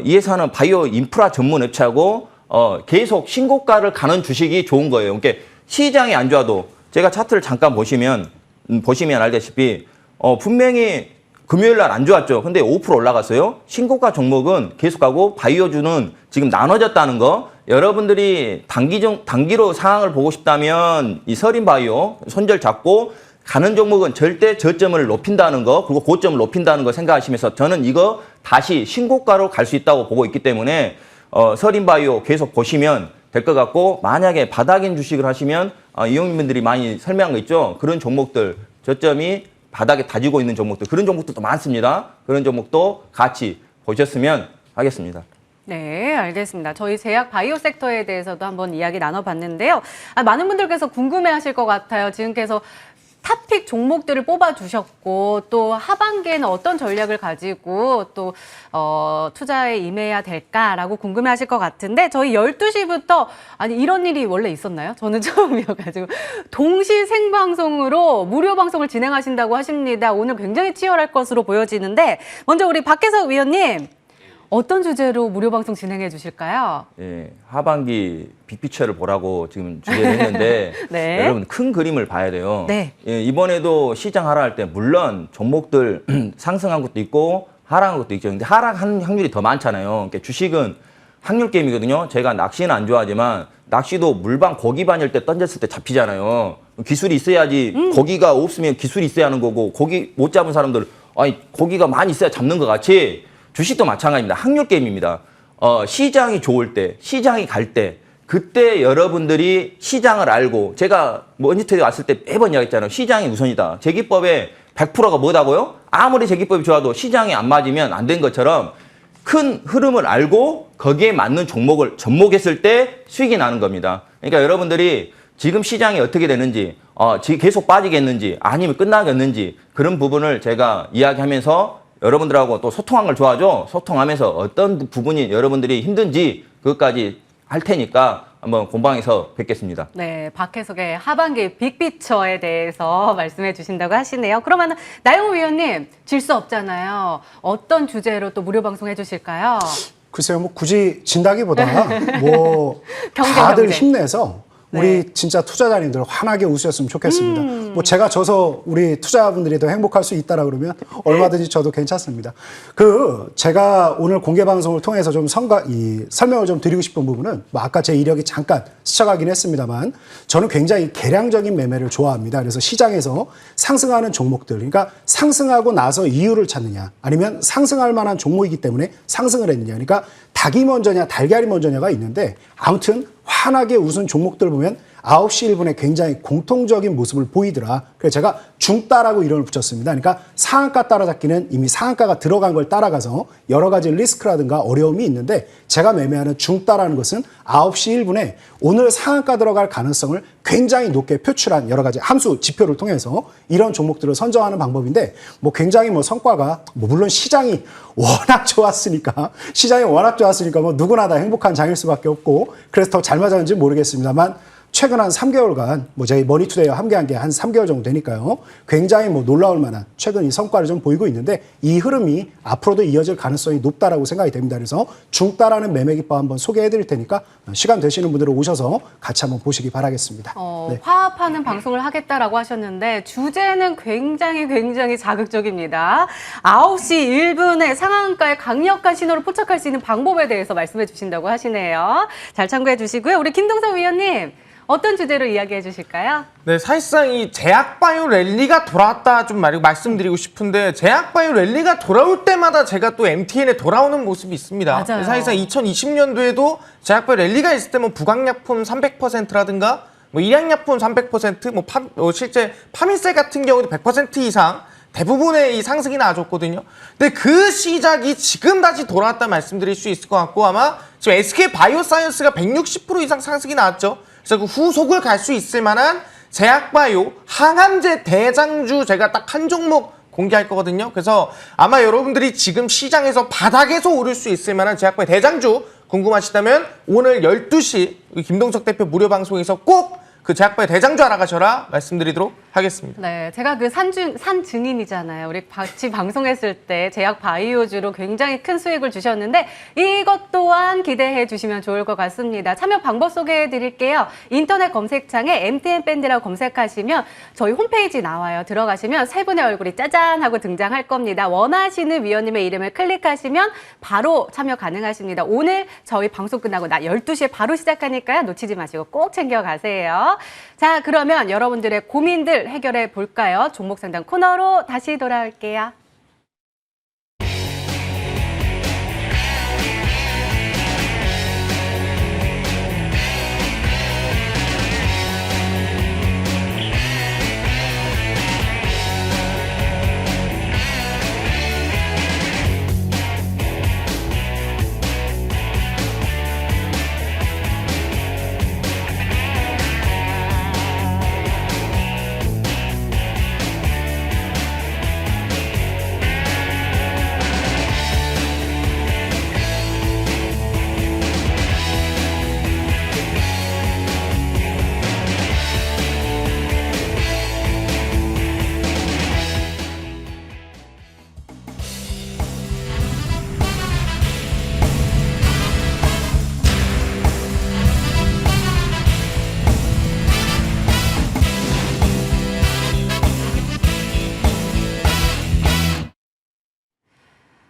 이 회사는 바이오 인프라 전문 업체하고 계속 신고가를 가는 주식이 좋은 거예요. 그러니까 시장이 안 좋아도 제가 차트를 잠깐 보시면 알다시피 분명히 금요일 날 안 좋았죠. 근데 5% 올라갔어요. 신고가 종목은 계속하고 바이오주는 지금 나눠졌다는 거. 여러분들이 단기로 상황을 보고 싶다면 이 서린바이오 손절 잡고 가는 종목은 절대 저점을 높인다는 거 그리고 고점을 높인다는 거 생각하시면서 저는 이거 다시 신고가로 갈 수 있다고 보고 있기 때문에 서린바이오 계속 보시면 될 것 같고 만약에 바닥인 주식을 하시면 이용민분들이 많이 설명한 거 있죠. 그런 종목들 저점이 바닥에 다지고 있는 종목들 그런 종목들도 많습니다. 그런 종목도 같이 보셨으면 하겠습니다. 네, 알겠습니다. 저희 제약 바이오 섹터에 대해서도 한번 이야기 나눠봤는데요. 많은 분들께서 궁금해하실 것 같아요. 지금께서 탑픽 종목들을 뽑아주셨고 또 하반기에는 어떤 전략을 가지고 또 투자에 임해야 될까라고 궁금해하실 것 같은데 저희 12시부터 아니 이런 일이 원래 있었나요? 저는 처음이어가지고 동시 생방송으로 무료 방송을 진행하신다고 하십니다. 오늘 굉장히 치열할 것으로 보여지는데 먼저 우리 박혜석 위원님 어떤 주제로 무료 방송 진행해 주실까요? 예, 하반기 빅피처를 보라고 지금 주제를 했는데 네. 여러분 큰 그림을 봐야 돼요. 네. 예, 이번에도 시장 하락할 때 물론 종목들 상승한 것도 있고 하락한 것도 있죠. 근데 하락한 확률이 더 많잖아요. 그러니까 주식은 확률 게임이거든요. 제가 낚시는 안 좋아하지만 낚시도 물방 고기 반일 때 던졌을 때 잡히잖아요. 기술이 있어야지 고기가 없으면 기술이 있어야 하는 거고 고기 못 잡은 사람들 아니 고기가 많이 있어야 잡는 것 같이 주식도 마찬가지입니다. 확률 게임입니다. 시장이 좋을 때, 시장이 갈 때, 그때 여러분들이 시장을 알고, 제가 머니터에 왔을 때 매번 이야기했잖아요. 시장이 우선이다. 제기법에 100%가 뭐다고요? 아무리 제기법이 좋아도 시장이 안 맞으면 안 된 것처럼 큰 흐름을 알고 거기에 맞는 종목을 접목했을 때 수익이 나는 겁니다. 그러니까 여러분들이 지금 시장이 어떻게 되는지, 지금 계속 빠지겠는지, 아니면 끝나겠는지 그런 부분을 제가 이야기하면서 여러분들하고 또 소통한 걸 좋아하죠. 소통하면서 어떤 부분이 여러분들이 힘든지 그것까지 할 테니까 한번 공방에서 뵙겠습니다. 네, 박혜석의 하반기 빅피처에 대해서 말씀해 주신다고 하시네요. 그러면 나영호 위원님 질 수 없잖아요. 어떤 주제로 또 무료 방송 해주실까요? 글쎄요, 뭐 굳이 진다기보다 뭐 경제, 다들 경제. 힘내서 우리 네. 진짜 투자자님들 환하게 웃으셨으면 좋겠습니다. 뭐 제가 져서 우리 투자분들이 더 행복할 수 있다라 그러면 얼마든지 저도 괜찮습니다. 제가 오늘 공개 방송을 통해서 좀 설명을 좀 드리고 싶은 부분은 뭐 아까 제 이력이 잠깐 스쳐가긴 했습니다만 저는 굉장히 계량적인 매매를 좋아합니다. 그래서 시장에서 상승하는 종목들, 그러니까 상승하고 나서 이유를 찾느냐 아니면 상승할 만한 종목이기 때문에 상승을 했느냐, 그러니까 닭이 먼저냐 달걀이 먼저냐가 있는데 아무튼 환하게 웃은 종목들 보면 9시 1분에 굉장히 공통적인 모습을 보이더라. 그래서 제가 중따라고 이름을 붙였습니다. 그러니까 상한가 따라잡기는 이미 상한가가 들어간 걸 따라가서 여러 가지 리스크라든가 어려움이 있는데 제가 매매하는 중따라는 것은 9시 1분에 오늘 상한가 들어갈 가능성을 굉장히 높게 표출한 여러 가지 함수 지표를 통해서 이런 종목들을 선정하는 방법인데 뭐 굉장히 뭐 성과가 뭐 물론 시장이 워낙 좋았으니까 뭐 누구나 다 행복한 장일 수밖에 없고 그래서 더 잘 맞았는지 모르겠습니다만 최근 한 3개월간 뭐 저희 머니투데이와 함께한 게 한 3개월 정도 되니까요. 굉장히 뭐 놀라울 만한 최근 이 성과를 좀 보이고 있는데 이 흐름이 앞으로도 이어질 가능성이 높다라고 생각이 됩니다. 그래서 중따라는 매매 기법 한번 소개해 드릴 테니까 시간 되시는 분들은 오셔서 같이 한번 보시기 바라겠습니다. 네. 화합하는 방송을 하겠다라고 하셨는데 주제는 굉장히 자극적입니다. 9시 1분에 상한가의 강력한 신호를 포착할 수 있는 방법에 대해서 말씀해 주신다고 하시네요. 잘 참고해 주시고요. 우리 김동석 위원님 어떤 주제로 이야기해 주실까요? 네, 사실상 이 제약바이오 랠리가 돌아왔다 좀 말씀드리고 싶은데 제약바이오 랠리가 돌아올 때마다 제가 또 MTN에 돌아오는 모습이 있습니다. 맞아요. 사실상 2020년도에도 제약바이오 랠리가 있을 때 뭐 부강약품 300%라든가 뭐 일양약품 300%, 실제 파민셀 같은 경우도 100% 이상 대부분의 이 상승이 나와줬거든요. 근데 그 시작이 지금 다시 돌아왔다 말씀드릴 수 있을 것 같고 아마 지금 SK 바이오사이언스가 160% 이상 상승이 나왔죠. 그래서 그 후속을 갈 수 있을 만한 제약바이오 항암제 대장주 제가 딱 한 종목 공개할 거거든요. 그래서 아마 여러분들이 지금 시장에서 바닥에서 오를 수 있을 만한 제약바이오 대장주 궁금하시다면 오늘 12시 김동석 대표 무료 방송에서 꼭 그 제약바이오 대장주 알아가셔라 말씀드리도록 하겠습니다. 네, 제가 그 산 증인이잖아요. 우리 같이 방송했을 때 제약 바이오주로 굉장히 큰 수익을 주셨는데 이것 또한 기대해 주시면 좋을 것 같습니다. 참여 방법 소개해 드릴게요. 인터넷 검색창에 MTN 밴드라고 검색하시면 저희 홈페이지 나와요. 들어가시면 세 분의 얼굴이 짜잔 하고 등장할 겁니다. 원하시는 위원님의 이름을 클릭하시면 바로 참여 가능하십니다. 오늘 저희 방송 끝나고 12시에 바로 시작하니까요. 놓치지 마시고 꼭 챙겨가세요. 자, 그러면 여러분들의 고민들 해결해 볼까요? 종목 상담 코너로 다시 돌아올게요.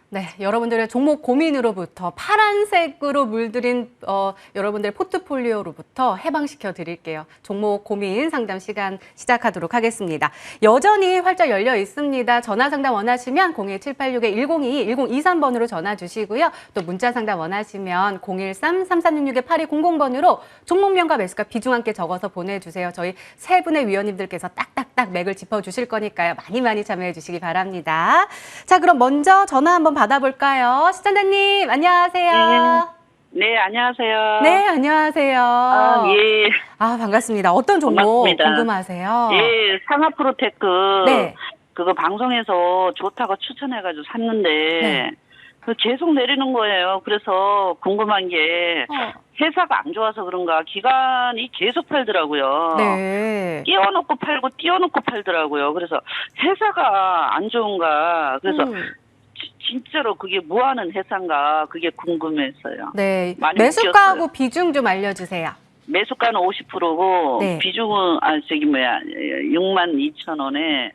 네, 여러분들의 종목 고민으로부터 파란색으로 물들인 여러분들의 포트폴리오로부터 해방시켜 드릴게요. 종목 고민 상담 시간 시작하도록 하겠습니다. 여전히 활짝 열려 있습니다. 전화 상담 원하시면 01786-1022, 1023번으로 전화 주시고요. 또 문자 상담 원하시면 013-3366-8200번으로 종목명과 매수가 비중 함께 적어서 보내주세요. 저희 세 분의 위원님들께서 딱딱딱 맥을 짚어주실 거니까요. 많이 참여해 주시기 바랍니다. 자, 그럼 먼저 전화 한번 받아볼까요? 시청자님, 안녕하세요. 네, 안녕하세요. 네, 안녕하세요. 예. 반갑습니다. 어떤 종목 고맙습니다. 궁금하세요? 예, 상하프로테크. 네. 그거 방송에서 좋다고 추천해가지고 샀는데, 네. 그 계속 내리는 거예요. 그래서 궁금한 게, 회사가 안 좋아서 그런가, 기간이 계속 팔더라고요. 네. 띄워놓고 팔고, 띄워놓고 팔더라고요. 그래서 회사가 안 좋은가, 그래서 진짜로 그게 뭐 하는 회사인가, 그게 궁금했어요. 네. 많이 매수가하고 웃겼어요. 비중 좀 알려주세요. 매수가는 50%고 네. 비중은 62,000원에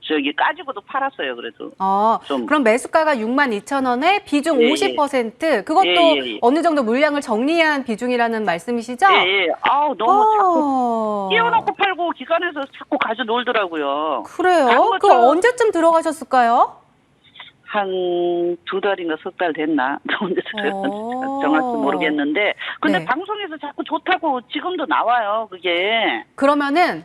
저기 까지고도 팔았어요. 그래도 좀. 그럼 매수가가 62,000원에 비중 예, 50%, 그것도 예. 어느 정도 물량을 정리한 비중이라는 말씀이시죠? 예. 아우 너무 자꾸 어, 띄워놓고 팔고 기관에서 자꾸 가져 놀더라고요. 그래요? 다른 그 것처럼- 언제쯤 들어가셨을까요? 한 2달인가 3달 됐나? 언제 어. 정확히 모르겠는데 근데 네. 방송에서 자꾸 좋다고 지금도 나와요. 그게 그러면은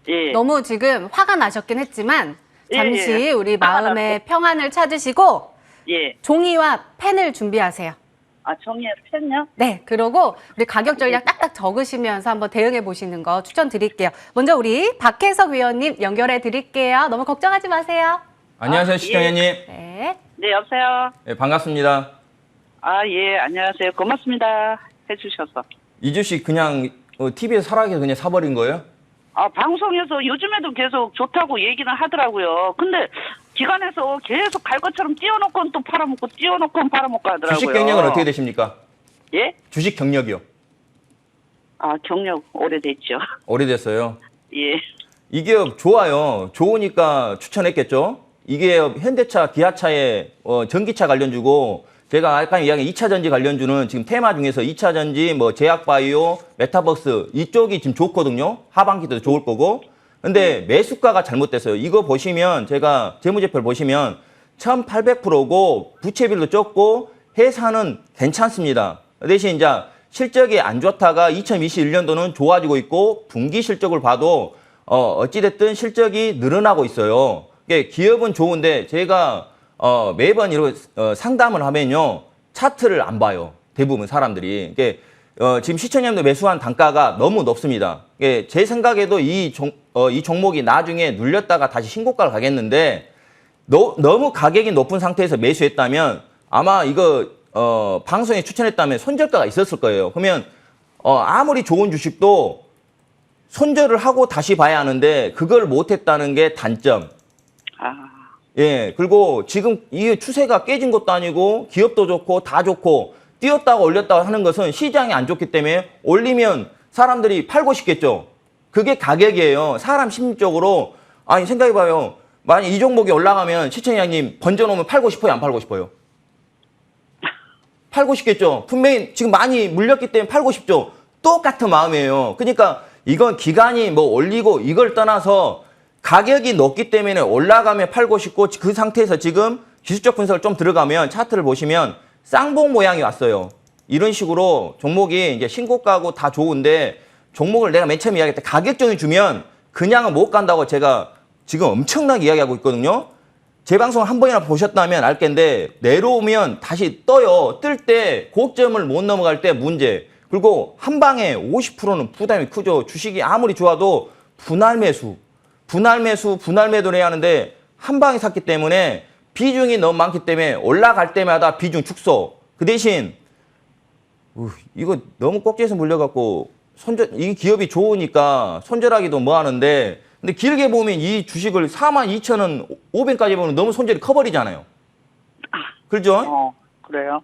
예. 너무 지금 화가 나셨긴 했지만 잠시 예. 우리 화가 마음의 평안을 찾으시고 예. 종이와 펜을 준비하세요. 정의의 팬요? 네, 그러고 우리 가격 전략 딱딱 적으시면서 한번 대응해 보시는 거 추천드릴게요. 먼저 우리 박혜석 위원님 연결해 드릴게요. 너무 걱정하지 마세요. 안녕하세요, 시청자님. 네. 네, 여보세요. 네, 반갑습니다. 예, 안녕하세요. 고맙습니다. 해주셔서. 이 주식 그냥 TV에서 살아게 그냥 사버린 거예요? 방송에서 요즘에도 계속 좋다고 얘기는 하더라고요. 근데 기관에서 계속 갈 것처럼 띄워놓고 또 팔아먹고 띄워놓고 팔아먹고 하더라고요. 주식 경력은 어떻게 되십니까? 예? 주식 경력이요. 경력 오래됐죠. 오래됐어요. 예. 이 기업 좋아요. 좋으니까 추천했겠죠. 이 기업 현대차, 기아차에 전기차 관련주고 제가 아까 이야기한 2차 전지 관련주는 지금 테마 중에서 2차 전지, 뭐 제약바이오, 메타버스 이쪽이 지금 좋거든요. 하반기도 좋을 거고. 근데 매수가가 잘못됐어요. 이거 보시면 제가 재무제표를 보시면 1,800%고 부채비율도 적고 회사는 괜찮습니다. 대신 이제 실적이 안 좋다가 2021년도는 좋아지고 있고 분기 실적을 봐도 어찌됐든 실적이 늘어나고 있어요. 이게 기업은 좋은데 제가 매번 이렇게 상담을 하면요 차트를 안 봐요. 대부분 사람들이. 이게 지금 시청자님도 매수한 단가가 너무 높습니다. 이게 제 생각에도 이 종목이 나중에 눌렸다가 다시 신고가를 가겠는데 너무 가격이 높은 상태에서 매수했다면 아마 이거 방송에 추천했다면 손절가가 있었을 거예요. 그러면 아무리 좋은 주식도 손절을 하고 다시 봐야 하는데 그걸 못했다는 게 단점. 예, 그리고 지금 이 추세가 깨진 것도 아니고 기업도 좋고 다 좋고 뛰었다가 올렸다가 하는 것은 시장이 안 좋기 때문에 올리면 사람들이 팔고 싶겠죠. 그게 가격이에요. 사람 심리적으로 생각해봐요. 만약 이 종목이 올라가면 시청자님 번져놓으면 팔고 싶어요, 안 팔고 싶어요? 팔고 싶겠죠. 분명히 지금 많이 물렸기 때문에 팔고 싶죠. 똑같은 마음이에요. 그러니까 이건 기간이 뭐 올리고 이걸 떠나서 가격이 높기 때문에 올라가면 팔고 싶고 그 상태에서 지금 기술적 분석을 좀 들어가면 차트를 보시면 쌍봉 모양이 왔어요. 이런 식으로 종목이 이제 신고가고 다 좋은데 종목을 내가 맨 처음에 이야기할 때 가격정이 주면 그냥은 못 간다고 제가 지금 엄청나게 이야기하고 있거든요. 제 방송을 한 번이나 보셨다면 알겠는데 내려오면 다시 떠요. 뜰 때 고점을 못 넘어갈 때 문제. 그리고 한 방에 50%는 부담이 크죠. 주식이 아무리 좋아도 분할 매수, 분할 매도를 해야 하는데 한 방에 샀기 때문에 비중이 너무 많기 때문에 올라갈 때마다 비중 축소. 그 대신 이거 너무 꼭지에서 물려갖고 이 기업이 좋으니까 손절하기도 뭐 하는데 근데 길게 보면 이 주식을 42,000원 500까지 보면 너무 손절이 커버리잖아요. 그렇죠? 그래요.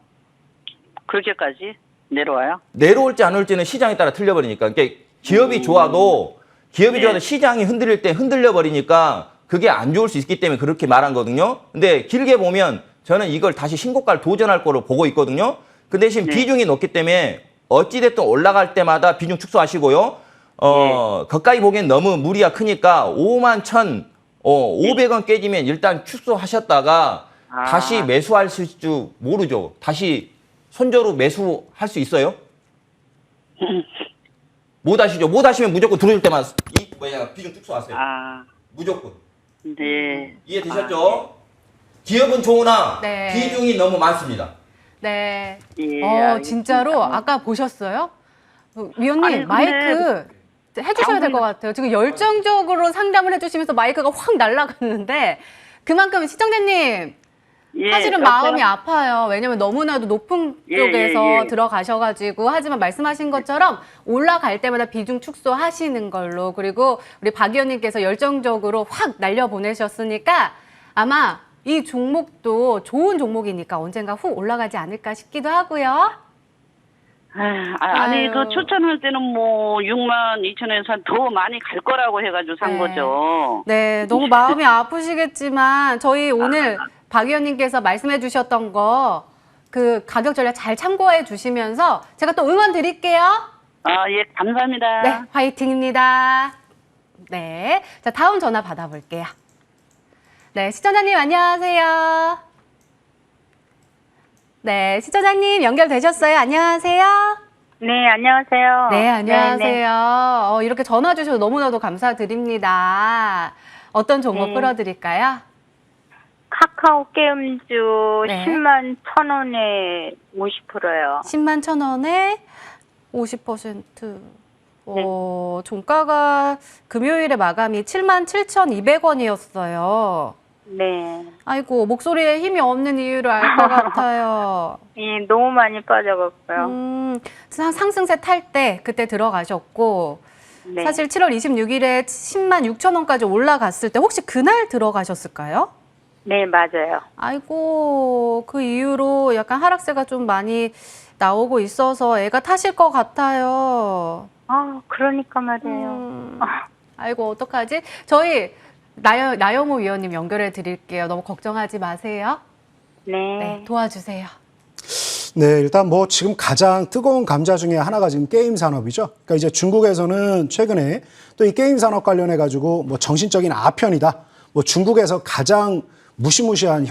그렇게까지 내려와요? 내려올지 안 올지는 시장에 따라 틀려버리니까. 그러니까 기업이 좋아도 시장이 흔들릴 때 흔들려 버리니까 그게 안 좋을 수 있기 때문에 그렇게 말한 거거든요. 근데 길게 보면 저는 이걸 다시 신고가를 도전할 거로 보고 있거든요. 근데 지금 네. 비중이 높기 때문에 어찌됐든 올라갈 때마다 비중 축소하시고요. 가까이 보기엔 너무 무리가 크니까 51,500원 깨지면 일단 축소하셨다가 아. 다시 매수할 줄 모르죠. 다시 손절로 매수할 수 있어요? 못 하시죠. 못 하시면 무조건 들어올 때만 비중 축소하세요. 아, 무조건. 네. 이해되셨죠? 기업은 좋으나 네. 비중이 너무 많습니다. 네. 예, 알겠습니다. 진짜로 아까 보셨어요? 위원님 아니, 근데 마이크 해주셔야 될 것 같아요. 지금 열정적으로 상담을 해주시면서 마이크가 확 날아갔는데 그만큼 시청자님 예, 사실은 마음이 아파요. 왜냐면 너무나도 높은 예, 쪽에서 예, 예. 들어가셔가지고 하지만 말씀하신 것처럼 올라갈 때마다 비중 축소하시는 걸로 그리고 우리 박 의원님께서 열정적으로 확 날려보내셨으니까 아마 이 종목도 좋은 종목이니까 언젠가 훅 올라가지 않을까 싶기도 하고요. 아니, 아유. 그 추천할 때는 뭐 62,000원에서 더 많이 갈 거라고 해가지고 산 네. 거죠. 네, 너무 마음이 아프시겠지만 저희 오늘 박 의원님께서 말씀해 주셨던 거 그 가격 전략 잘 참고해 주시면서 제가 또 응원 드릴게요. 아, 예, 감사합니다. 네, 화이팅입니다. 네, 자 다음 전화 받아볼게요. 네, 시청자님 안녕하세요. 네, 시청자님 연결되셨어요? 안녕하세요. 네, 안녕하세요. 네, 안녕하세요. 네, 이렇게 전화 주셔서 너무나도 감사드립니다. 어떤 종목 네. 끌어드릴까요? 카카오 게임주 네. 10만 1,000원에 50%요. 10만 1,000원에 50%. 종가가 금요일에 마감이 7만 7,200원이었어요. 네. 아이고, 목소리에 힘이 없는 이유를 알 것 같아요. 예, 너무 많이 빠져갖고요. 상승세 탈 때 그때 들어가셨고 네. 사실 7월 26일에 10만 6천 원까지 올라갔을 때 혹시 그날 들어가셨을까요? 네, 맞아요. 아이고, 그 이후로 약간 하락세가 좀 많이 나오고 있어서 애가 타실 것 같아요. 아, 그러니까 말이에요. 아이고, 어떡하지? 저희 나영호 위원님 연결해 드릴게요. 너무 걱정하지 마세요. 네. 네, 도와주세요. 네, 일단 뭐 지금 가장 뜨거운 감자 중에 하나가 지금 게임 산업이죠. 그러니까 이제 중국에서는 최근에 또 이 게임 산업 관련해 가지고 뭐 정신적인 아편이다. 뭐 중국에서 가장 무시무시한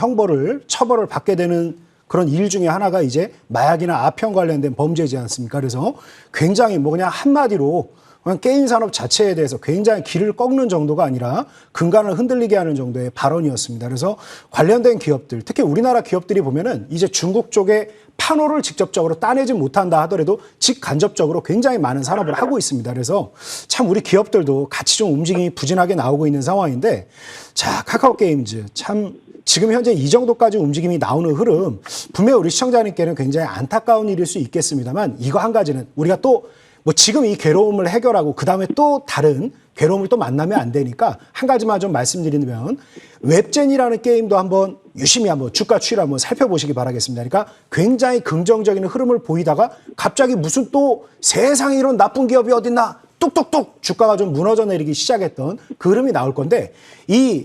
처벌을 받게 되는 그런 일 중에 하나가 이제 마약이나 아편 관련된 범죄지 않습니까? 그래서 굉장히 뭐 그냥 한마디로 그냥 게임 산업 자체에 대해서 굉장히 길을 꺾는 정도가 아니라 근간을 흔들리게 하는 정도의 발언이었습니다. 그래서 관련된 기업들, 특히 우리나라 기업들이 보면은 이제 중국 쪽에 판호를 직접적으로 따내지 못한다 하더라도 직간접적으로 굉장히 많은 산업을 하고 있습니다. 그래서 참 우리 기업들도 같이 좀 움직임이 부진하게 나오고 있는 상황인데, 자, 카카오 게임즈 참 지금 현재 이 정도까지 움직임이 나오는 흐름, 분명히 우리 시청자님께는 굉장히 안타까운 일일 수 있겠습니다만, 이거 한 가지는 우리가 또 뭐 지금 이 괴로움을 해결하고 그 다음에 또 다른 괴로움을 또 만나면 안 되니까 한 가지만 좀 말씀드리면, 웹젠이라는 게임도 한번 유심히 한번 주가 추이를 한번 살펴보시기 바라겠습니다. 그러니까 굉장히 긍정적인 흐름을 보이다가 갑자기 무슨 또 세상에 이런 나쁜 기업이 어딨나 뚝뚝뚝 주가가 좀 무너져 내리기 시작했던 그 흐름이 나올 건데,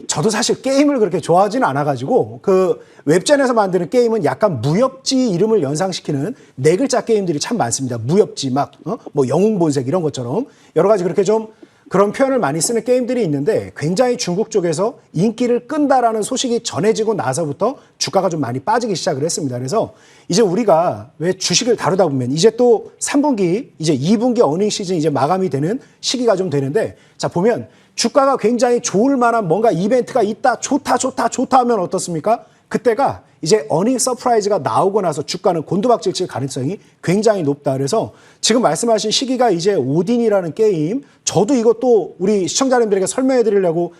저도 사실 게임을 그렇게 좋아하지는 않아가지고 그 웹젠에서 만드는 게임은 약간 무협지 이름을 연상시키는 네 글자 게임들이 참 많습니다. 무협지 뭐 영웅본색 이런 것처럼 여러 가지 그렇게 좀 그런 표현을 많이 쓰는 게임들이 있는데, 굉장히 중국 쪽에서 인기를 끈다라는 소식이 전해지고 나서부터 주가가 좀 많이 빠지기 시작을 했습니다. 그래서 이제 우리가 왜 주식을 다루다 보면 이제 또 3분기, 이제 2분기 어닝 시즌 이제 마감이 되는 시기가 좀 되는데, 자, 보면 주가가 굉장히 좋을 만한 뭔가 이벤트가 있다, 좋다 하면 어떻습니까? 그때가 이제 어닝 서프라이즈가 나오고 나서 주가는 곤두박질 칠 가능성이 굉장히 높다. 그래서 지금 말씀하신 시기가 이제 오딘이라는 게임, 저도 이것도 우리 시청자님들에게 설명해 드리려고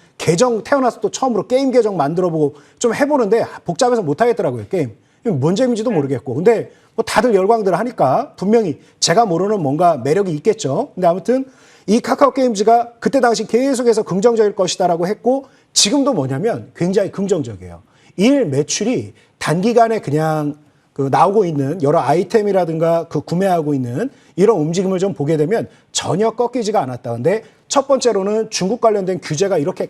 태어나서 또 처음으로 게임 계정 만들어보고 좀 해보는데 복잡해서 못하겠더라고요, 게임. 뭔 재미인지도 모르겠고. 근데 뭐 다들 열광들 하니까 분명히 제가 모르는 뭔가 매력이 있겠죠. 근데 아무튼 이 카카오 게임즈가 그때 당시 계속해서 긍정적일 것이다라고 했고, 지금도 뭐냐면 굉장히 긍정적이에요. 일 매출이 단기간에 그냥 나오고 있는 여러 아이템이라든가 구매하고 있는 이런 움직임을 좀 보게 되면 전혀 꺾이지가 않았다. 근데 첫 번째로는 중국 관련된 규제가 이렇게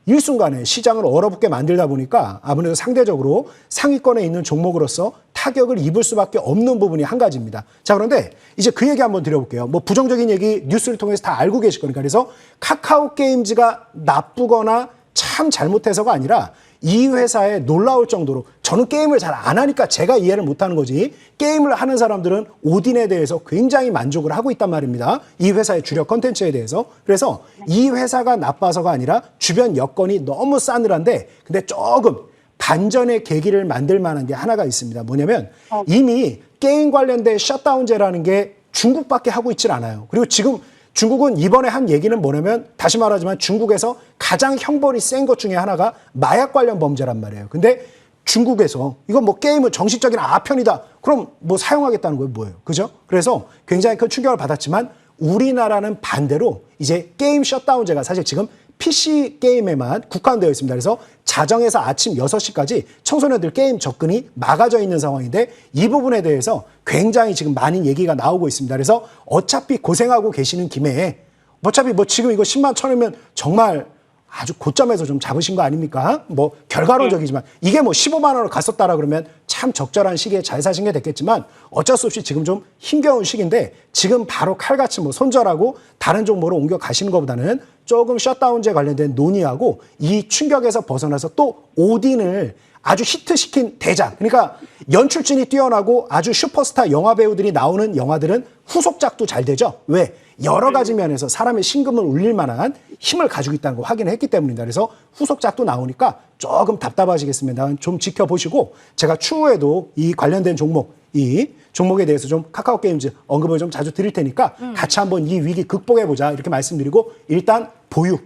일순간에 시장을 얼어붙게 만들다 보니까 아무래도 상대적으로 상위권에 있는 종목으로서 타격을 입을 수밖에 없는 부분이 한 가지입니다. 자, 그런데 이제 그 얘기 한번 드려볼게요. 뭐 부정적인 얘기 뉴스를 통해서 다 알고 계실 거니까. 그래서 카카오 게임즈가 나쁘거나 참 잘못해서가 아니라 이 회사에 놀라울 정도로 저는 게임을 잘 안 하니까 제가 이해를 못하는 거지 게임을 하는 사람들은 오딘에 대해서 굉장히 만족을 하고 있단 말입니다. 이 회사의 주력 컨텐츠에 대해서. 그래서 이 회사가 나빠서가 아니라 주변 여건이 너무 싸늘한데 근데 조금 반전의 계기를 만들 만한 게 하나가 있습니다. 뭐냐면 이미 게임 관련된 셧다운제라는 게 중국밖에 하고 있질 않아요. 그리고 지금 중국은 이번에 한 얘기는 뭐냐면 다시 말하지만 중국에서 가장 형벌이 센 것 중에 하나가 마약 관련 범죄란 말이에요. 근데 중국에서 이건 뭐 게임은 정식적인 아편이다. 그럼 뭐 사용하겠다는 거예요. 뭐예요? 그죠? 그래서 굉장히 큰 충격을 받았지만 우리나라는 반대로 이제 게임 셧다운제가 사실 지금 PC 게임에만 국한되어 있습니다. 그래서 자정에서 아침 6시까지 청소년들 게임 접근이 막아져 있는 상황인데 이 부분에 대해서 굉장히 지금 많은 얘기가 나오고 있습니다. 그래서 어차피 고생하고 계시는 김에 어차피 뭐 지금 이거 10만 쳐내면 정말 아주 고점에서 좀 잡으신 거 아닙니까? 뭐 결과론적이지만 이게 뭐 15만 원을 갔었다라 그러면 참 적절한 시기에 잘 사신 게 됐겠지만 어쩔 수 없이 지금 좀 힘겨운 시기인데 지금 바로 칼같이 뭐 손절하고 다른 종목으로 옮겨 가시는 것보다는 조금 셧다운제 관련된 논의하고 이 충격에서 벗어나서 또 오딘을 아주 히트시킨 대작. 그러니까 연출진이 뛰어나고 아주 슈퍼스타 영화 배우들이 나오는 영화들은 후속작도 잘 되죠. 왜? 여러 가지 면에서 사람의 심금을 울릴 만한 힘을 가지고 있다는 걸 확인을 했기 때문입니다. 그래서 후속작도 나오니까 조금 답답하시겠습니다. 좀 지켜보시고 제가 추후에도 이 관련된 종목, 이 종목에 대해서 좀 카카오 게임즈 언급을 좀 자주 드릴 테니까 같이 한번 이 위기 극복해보자 이렇게 말씀드리고 일단 보유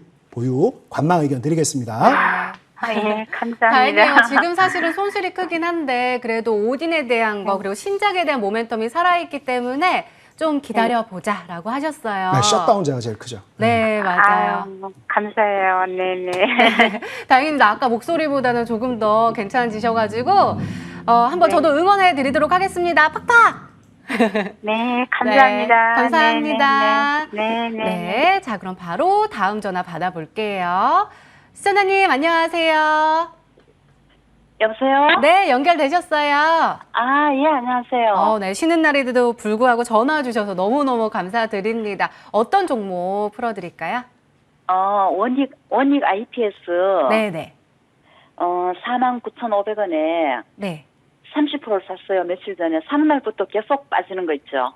관망 의견 드리겠습니다. 예, 감사합니다. 다행이에요. 지금 사실은 손실이 크긴 한데 그래도 오딘에 대한 거 그리고 신작에 대한 모멘텀이 살아있기 때문에 좀 기다려보자라고 하셨어요. 네, 셧다운제가 제일 크죠. 네, 맞아요. 아유, 감사해요. 네네. 다행입니다. 아까 목소리보다는 조금 더 괜찮아지셔가지고 한번 저도 응원해 드리도록 하겠습니다. 팍팍! 네, 감사합니다. 네, 감사합니다. 네네. 네, 자 그럼 바로 다음 전화 받아볼게요. 시청자님 안녕하세요. 여보세요? 네, 연결되셨어요. 아, 예, 안녕하세요. 네, 쉬는 날에도 불구하고 전화 주셔서 너무너무 감사드립니다. 어떤 종목 풀어드릴까요? 원익 IPS. 네네. 49,500원에 네. 30%를 샀어요. 며칠 전에. 사는 날부터 계속 빠지는 거 있죠.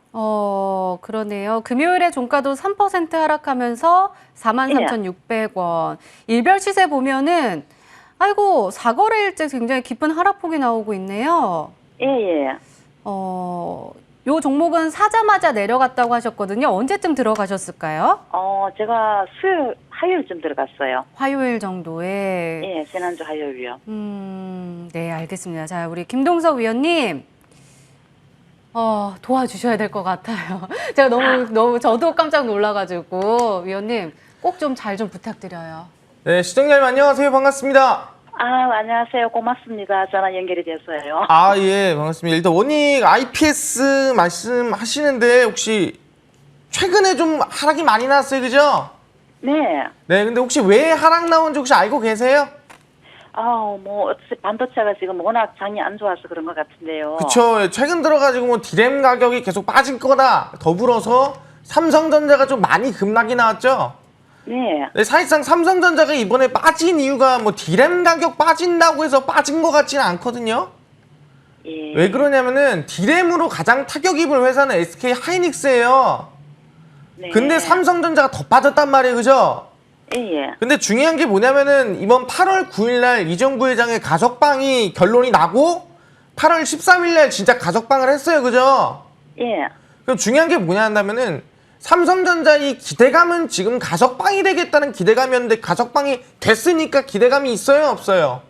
그러네요. 금요일에 종가도 3% 하락하면서 43,600원. 일별 시세 보면은 아이고, 4거래일째 굉장히 깊은 하락폭이 나오고 있네요. 예. 요 종목은 사자마자 내려갔다고 하셨거든요. 언제쯤 들어가셨을까요? 제가 화요일쯤 들어갔어요. 화요일 정도에. 예, 지난주 화요일이요. 네, 알겠습니다. 자, 우리 김동석 위원님. 도와주셔야 될 것 같아요. 제가 너무 저도 깜짝 놀라가지고, 위원님, 꼭 좀 잘 좀 부탁드려요. 네, 시청자님 안녕하세요. 반갑습니다. 안녕하세요. 고맙습니다. 전화 연결이 됐어요. 예, 반갑습니다. 일단 원익 IPS 말씀하시는데 혹시 최근에 좀 하락이 많이 났어요, 그죠? 네. 네, 근데 혹시 왜 하락 나온지 혹시 알고 계세요? 어차피 반도체가 지금 워낙 장이 안 좋아서 그런 것 같은데요. 그쵸. 최근 들어가지고 뭐 디램 가격이 계속 빠질 거다. 더불어서 삼성전자가 좀 많이 급락이 나왔죠? 네. 네, 사실상 삼성전자가 이번에 빠진 이유가 뭐 디램 가격 빠진다고 해서 빠진 것 같지는 않거든요. 예. 왜 그러냐면은 디램으로 가장 타격 입을 회사는 SK 하이닉스예요. 네. 근데 삼성전자가 더 빠졌단 말이에요, 그죠? 예. 근데 중요한 게 뭐냐면은 이번 8월 9일날 이정 부회장의 가석방이 결론이 나고 8월 13일날 진짜 가석방을 했어요, 그죠? 예. 그럼 중요한 게 뭐냐 한다면은 삼성전자의 기대감은 지금 가석방이 되겠다는 기대감이었는데 가석방이 됐으니까 기대감이 있어요, 없어요?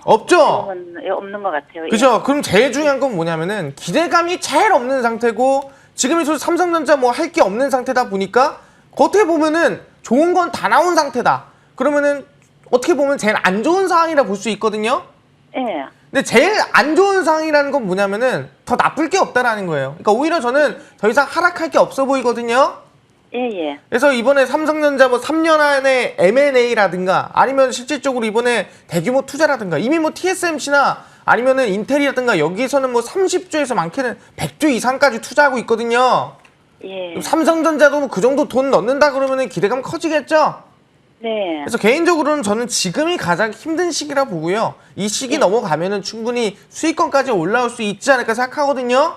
없죠? 그건 없는 것 같아요. 예. 그죠? 그럼 제일 중요한 건 뭐냐면은 기대감이 제일 없는 상태고 지금 이 삼성전자 뭐 할 게 없는 상태다 보니까 겉에 보면은 좋은 건 다 나온 상태다. 그러면은 어떻게 보면 제일 안 좋은 상황이라 볼 수 있거든요. 예. 근데 제일 안 좋은 상황이라는 건 뭐냐면은 더 나쁠 게 없다라는 거예요. 그러니까 오히려 저는 더 이상 하락할 게 없어 보이거든요. 예. 그래서 이번에 삼성전자 뭐 3년 안에 M&A라든가 아니면 실질적으로 이번에 대규모 투자라든가 이미 뭐 TSMC나 아니면은 인텔이라든가 여기에서는 뭐 30조에서 많게는 100조 이상까지 투자하고 있거든요. 예. 삼성전자도 뭐 그 정도 돈 넣는다 그러면은 기대감 커지겠죠? 네. 그래서 개인적으로는 저는 지금이 가장 힘든 시기라 보고요. 이 시기 넘어가면은 충분히 수익권까지 올라올 수 있지 않을까 생각하거든요.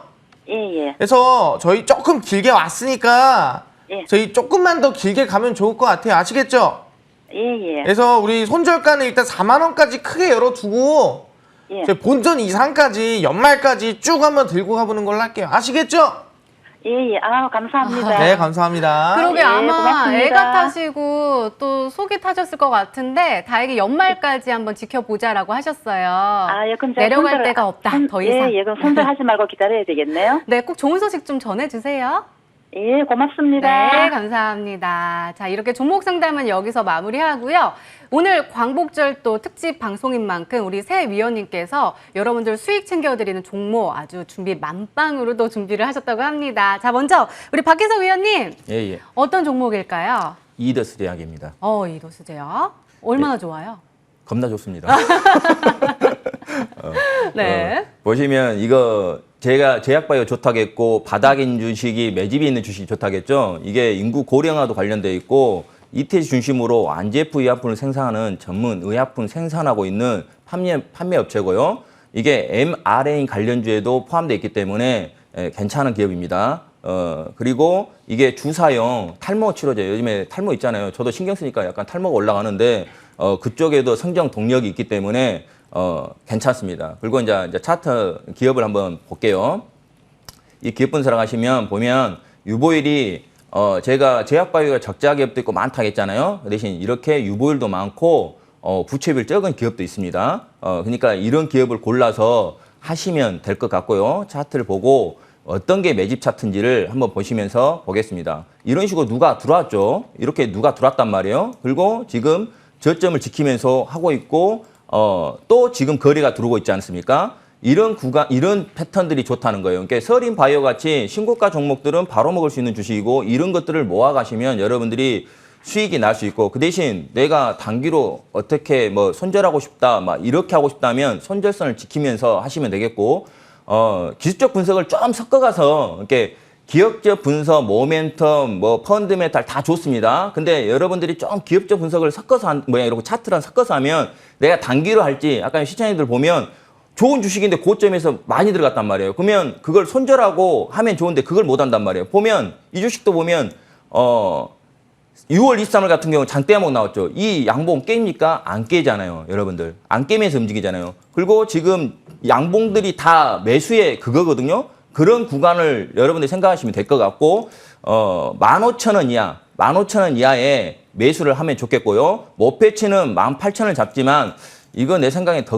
예. 그래서 저희 조금 길게 왔으니까 예. 저희 조금만 더 길게 가면 좋을 것 같아요. 아시겠죠? 예. 그래서 우리 손절가는 일단 4만 원까지 크게 열어두고 예. 저희 본전 이상까지 연말까지 쭉 한번 들고 가보는 걸로 할게요. 아시겠죠? 예. 아, 감사합니다. 네, 감사합니다. 그러게 예, 아마 고맙습니다. 애가 타시고 또 속이 타셨을 것 같은데 다행히 연말까지 한번 지켜보자라고 하셨어요. 예, 그럼 제가 내려갈 손절- 데가 없다. 더 이상. 예, 그럼 손절하지 말고 기다려야 되겠네요. 네, 꼭 좋은 소식 좀 전해주세요. 예, 고맙습니다. 네, 감사합니다. 자, 이렇게 종목 상담은 여기서 마무리하고요. 오늘 광복절도 특집 방송인 만큼 우리 새 위원님께서 여러분들 수익 챙겨드리는 종목 아주 준비 만빵으로 또 준비를 하셨다고 합니다. 자, 먼저 우리 박혜석 위원님 예. 어떤 종목일까요? 이더스 대학입니다. 이도수제요. 얼마나 좋아요? 겁나 좋습니다. 네. 보시면 이거 제가 제약바이오 좋다겠고 바닥인 주식이 매집이 있는 주식이 좋다겠죠. 이게 인구 고령화도 관련돼 있고 이태지 중심으로 안제프 의약품을 생산하는 전문 의약품 생산하고 있는 판매 업체고요. 이게 mRNA 관련주에도 포함되어 있기 때문에 괜찮은 기업입니다. 그리고 이게 주사용 탈모 치료제, 요즘에 탈모 있잖아요. 저도 신경 쓰니까 약간 탈모가 올라가는데 그쪽에도 성장 동력이 있기 때문에 괜찮습니다. 그리고 이제 차트 기업을 한번 볼게요. 이 기업 분석을 하시면 보면 유보율이 제가 제약바이오가 적자 기업도 있고 많다 했잖아요. 그 대신 이렇게 유보율도 많고 부채비율 적은 기업도 있습니다. 그러니까 이런 기업을 골라서 하시면 될 것 같고요. 차트를 보고 어떤 게 매집 차트인지를 한번 보시면서 보겠습니다. 이런 식으로 누가 들어왔죠. 이렇게 누가 들어왔단 말이에요. 그리고 지금 저점을 지키면서 하고 있고 또 지금 거래가 들어오고 있지 않습니까? 이런 패턴들이 좋다는 거예요. 그러니까 서린 바이오 같이 신고가 종목들은 바로 먹을 수 있는 주식이고 이런 것들을 모아 가시면 여러분들이 수익이 날 수 있고 그 대신 내가 단기로 어떻게 뭐 손절하고 싶다, 막 이렇게 하고 싶다면 손절선을 지키면서 하시면 되겠고 기술적 분석을 좀 섞어가서 이렇게 기업적 분석, 모멘텀, 뭐 펀드 메탈 다 좋습니다. 근데 여러분들이 좀 기업적 분석을 섞어서 이렇게 차트랑 섞어서 하면 내가 단기로 할지 아까 시청자들 보면 좋은 주식인데 고점에서 많이 들어갔단 말이에요. 그러면 그걸 손절하고 하면 좋은데 그걸 못 한단 말이에요. 보면 이 주식도 보면 6월 23일 같은 경우 장대양목 나왔죠. 이 양봉 깨입니까? 안 깨잖아요. 여러분들. 안 깨면서 움직이잖아요. 그리고 지금 양봉들이 다 매수의 그거거든요. 그런 구간을 여러분들이 생각하시면 될 것 같고 15,000원 이하, 15,000원 이하에 매수를 하면 좋겠고요. 목표치는 18,000원 잡지만 이거 내 생각에 더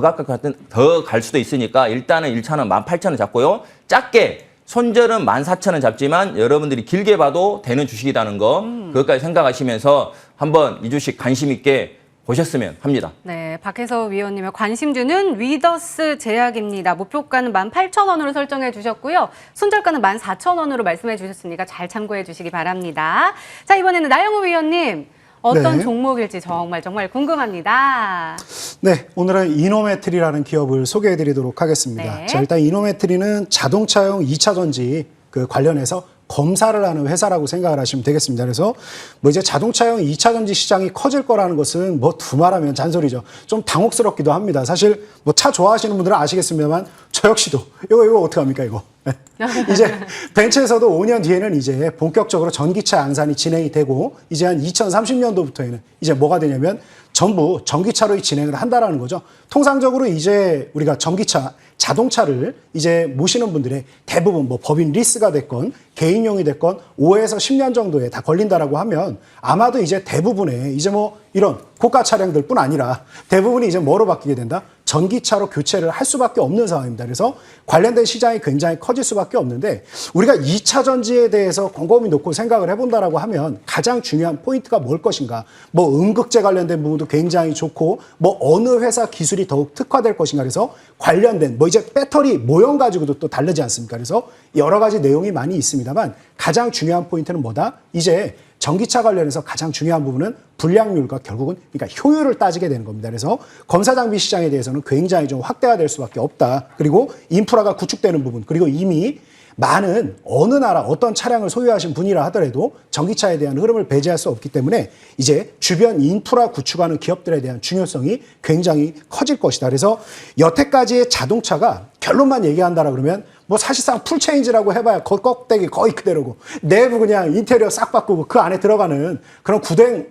갈 수도 있으니까 일단은 1차는 18,000원 잡고요. 작게 손절은 14,000원 잡지만 여러분들이 길게 봐도 되는 주식이라는 거 그것까지 생각하시면서 한번 이 주식 관심 있게 보셨으면 합니다. 네, 박혜석 위원님의 관심주는 위더스 제약입니다. 목표가는 18,000원으로 설정해 주셨고요. 손절가는 14,000원으로 말씀해 주셨으니까 잘 참고해 주시기 바랍니다. 자, 이번에는 나영호 위원님. 어떤 네. 종목일지 정말 궁금합니다. 네, 오늘은 이노메트리라는 기업을 소개해드리도록 하겠습니다. 네. 자, 일단 이노메트리는 자동차용 2차 전지 관련해서 검사를 하는 회사라고 생각을 하시면 되겠습니다. 그래서 뭐 이제 자동차용 2차 전지 시장이 커질 거라는 것은 뭐 두말하면 잔소리죠. 좀 당혹스럽기도 합니다. 사실 뭐 차 좋아하시는 분들은 아시겠습니다만 저 역시도 이거 어떡합니까 이거. 이제 벤츠에서도 5년 뒤에는 이제 본격적으로 전기차 양산이 진행이 되고 이제 한 2030년도부터에는 이제 뭐가 되냐면 전부 전기차로 진행을 한다라는 거죠. 통상적으로 이제 우리가 전기차, 자동차를 이제 모시는 분들의 대부분 뭐 법인 리스가 됐건 개인용이 됐건 5에서 10년 정도에 다 걸린다라고 하면 아마도 이제 대부분의 이제 뭐 이런 고가 차량들뿐 아니라 대부분이 이제 뭐로 바뀌게 된다? 전기차로 교체를 할 수밖에 없는 상황입니다. 그래서 관련된 시장이 굉장히 커질 수밖에 없는데 우리가 2차 전지에 대해서 곰곰이 놓고 생각을 해본다라고 하면 가장 중요한 포인트가 뭘 것인가? 뭐 음극재 관련된 부분도 기업도 굉장히 좋고 뭐 어느 회사 기술이 더욱 특화될 것인가 그래서 관련된 뭐 이제 배터리 모형 가지고도 또 다르지 않습니까? 그래서 여러 가지 내용이 많이 있습니다만 가장 중요한 포인트는 뭐다? 이제 전기차 관련해서 가장 중요한 부분은 불량률과 결국은 그러니까 효율을 따지게 되는 겁니다. 그래서 검사 장비 시장에 대해서는 굉장히 좀 확대가 될 수밖에 없다. 그리고 인프라가 구축되는 부분 그리고 이미 많은 어느 나라 어떤 차량을 소유하신 분이라 하더라도 전기차에 대한 흐름을 배제할 수 없기 때문에 이제 주변 인프라 구축하는 기업들에 대한 중요성이 굉장히 커질 것이다. 그래서 여태까지의 자동차가 결론만 얘기한다라 그러면 뭐 사실상 풀체인지라고 해봐야 껍데기 거의 그대로고 내부 그냥 인테리어 싹 바꾸고 그 안에 들어가는 그런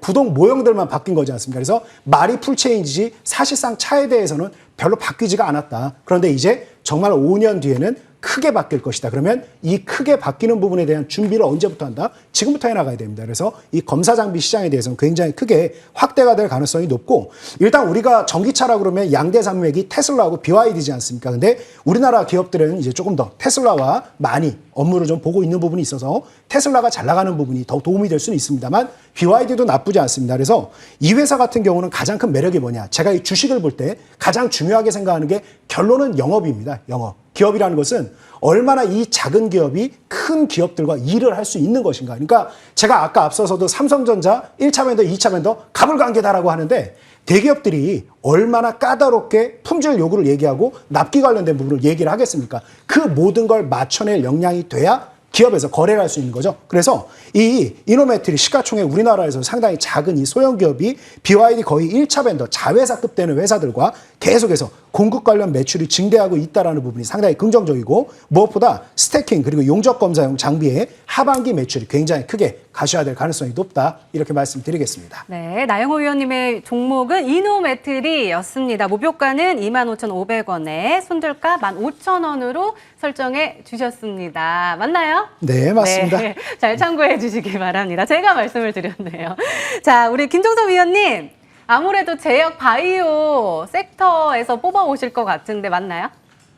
구동 모형들만 바뀐 거지 않습니까? 그래서 말이 풀체인지지 사실상 차에 대해서는 별로 바뀌지가 않았다. 그런데 이제 정말 5년 뒤에는 크게 바뀔 것이다. 그러면 이 크게 바뀌는 부분에 대한 준비를 언제부터 한다? 지금부터 해나가야 됩니다. 그래서 이 검사 장비 시장에 대해서는 굉장히 크게 확대가 될 가능성이 높고 일단 우리가 전기차라 그러면 양대 산맥이 테슬라하고 BYD지 않습니까? 근데 우리나라 기업들은 이제 조금 더 테슬라와 많이 업무를 좀 보고 있는 부분이 있어서 테슬라가 잘 나가는 부분이 더 도움이 될 수는 있습니다만 BYD도 나쁘지 않습니다. 그래서 이 회사 같은 경우는 가장 큰 매력이 뭐냐? 제가 이 주식을 볼 때 가장 중요하게 생각하는 게 결론은 영업입니다. 영업. 기업이라는 것은 얼마나 이 작은 기업이 큰 기업들과 일을 할 수 있는 것인가. 그러니까 제가 아까 앞서서도 삼성전자 1차 벤더, 2차 벤더 가불관계다라고 하는데 대기업들이 얼마나 까다롭게 품질 요구를 얘기하고 납기 관련된 부분을 얘기를 하겠습니까? 그 모든 걸 맞춰낼 역량이 돼야 기업에서 거래를 할 수 있는 거죠. 그래서 이 이노메트리 시가총액 우리나라에서 상당히 작은 이 소형 기업이 BYD 거의 1차 벤더 자회사급 되는 회사들과 계속해서 공급 관련 매출이 증대하고 있다는 부분이 상당히 긍정적이고 무엇보다 스태킹 그리고 용접 검사용 장비의 하반기 매출이 굉장히 크게 가셔야 될 가능성이 높다. 이렇게 말씀드리겠습니다. 네, 나영호 위원님의 종목은 이노메트리였습니다. 목표가는 25,500원에 손절가 15,000원으로 설정해 주셨습니다. 맞나요? 네, 맞습니다. 네, 잘 참고해 주시기 바랍니다. 제가 말씀을 드렸네요. 자, 우리 김종석 위원님, 아무래도 제약 바이오 섹터에서 뽑아오실 것 같은데 맞나요?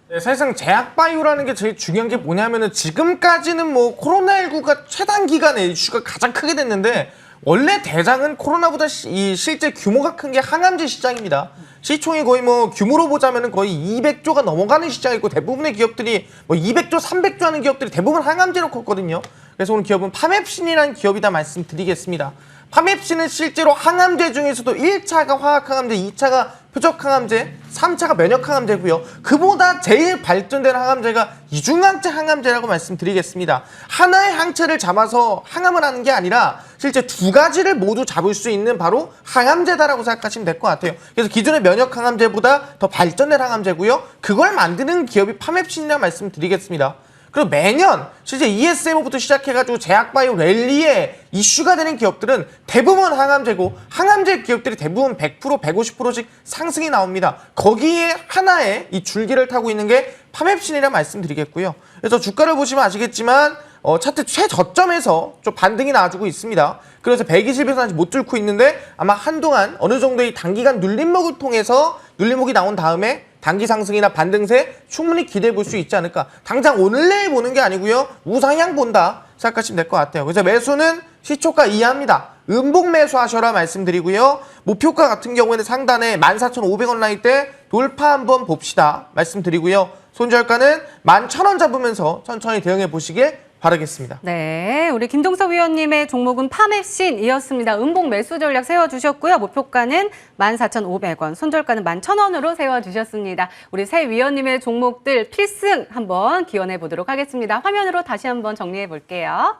네, 사실상 제약바이오라는 게 제일 중요한 게 뭐냐면은 지금까지는 뭐 코로나19가 최단 기간에 이슈가 가장 크게 됐는데 원래 대장은 코로나보다 실제 규모가 큰 게 항암제 시장입니다. 시총이 거의 뭐 규모로 보자면은 거의 200조가 넘어가는 시장이고 대부분의 기업들이 뭐 200조, 300조 하는 기업들이 대부분 항암제로 컸거든요. 그래서 오늘 기업은 파맵신이라는 기업이다 말씀드리겠습니다. 파맵신은 실제로 항암제 중에서도 1차가 화학항암제, 2차가 표적항암제, 3차가 면역항암제고요. 그보다 제일 발전된 항암제가 이중항체 항암제라고 말씀드리겠습니다. 하나의 항체를 잡아서 항암을 하는 게 아니라 실제 두 가지를 모두 잡을 수 있는 바로 항암제다라고 생각하시면 될 것 같아요. 그래서 기존의 면역항암제보다 더 발전된 항암제고요. 그걸 만드는 기업이 파맵신이라고 말씀드리겠습니다. 그리고 매년 실제 ESM부터 시작해가지고 제약바이오 랠리에 이슈가 되는 기업들은 대부분 항암제고 항암제 기업들이 대부분 100%, 150%씩 상승이 나옵니다. 거기에 하나의 이 줄기를 타고 있는 게 파맵신이라 말씀드리겠고요. 그래서 주가를 보시면 아시겠지만 차트 최저점에서 좀 반등이 나와주고 있습니다. 그래서 120에서 아직 못 뚫고 있는데 아마 한동안 어느 정도의 단기간 눌림목을 통해서 눌림목이 나온 다음에 단기 상승이나 반등세 충분히 기대해 볼 수 있지 않을까. 당장 오늘 내일 보는 게 아니고요. 우상향 본다 생각하시면 될 것 같아요. 그래서 매수는 시초가 이하입니다. 음봉 매수하셔라 말씀드리고요. 목표가 같은 경우에는 상단에 14,500원 라인 때 돌파 한번 봅시다 말씀드리고요. 손절가는 11,000원 잡으면서 천천히 대응해 보시길 바라겠습니다. 네, 우리 김동석 위원님의 종목은 파맵신이었습니다. 음봉 매수 전략 세워주셨고요. 목표가는 14,500원, 손절가는 11,000원으로 세워주셨습니다. 우리 새 위원님의 종목들 필승 한번 기원해 보도록 하겠습니다. 화면으로 다시 한번 정리해 볼게요.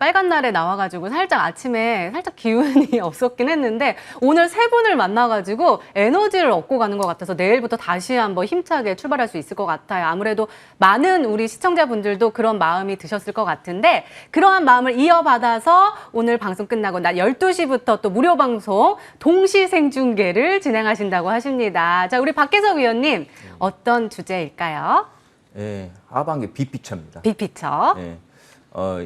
빨간 날에 나와가지고 살짝 아침에 살짝 기운이 없었긴 했는데 오늘 세 분을 만나가지고 에너지를 얻고 가는 것 같아서 내일부터 다시 한번 힘차게 출발할 수 있을 것 같아요. 아무래도 많은 우리 시청자분들도 그런 마음이 드셨을 것 같은데 그러한 마음을 이어받아서 오늘 방송 끝나고 낮 12시부터 또 무료 방송 동시 생중계를 진행하신다고 하십니다. 자, 우리 박혜석 위원님 어떤 주제일까요? 예, 하반기 빅피처입니다. 빅피처. 예.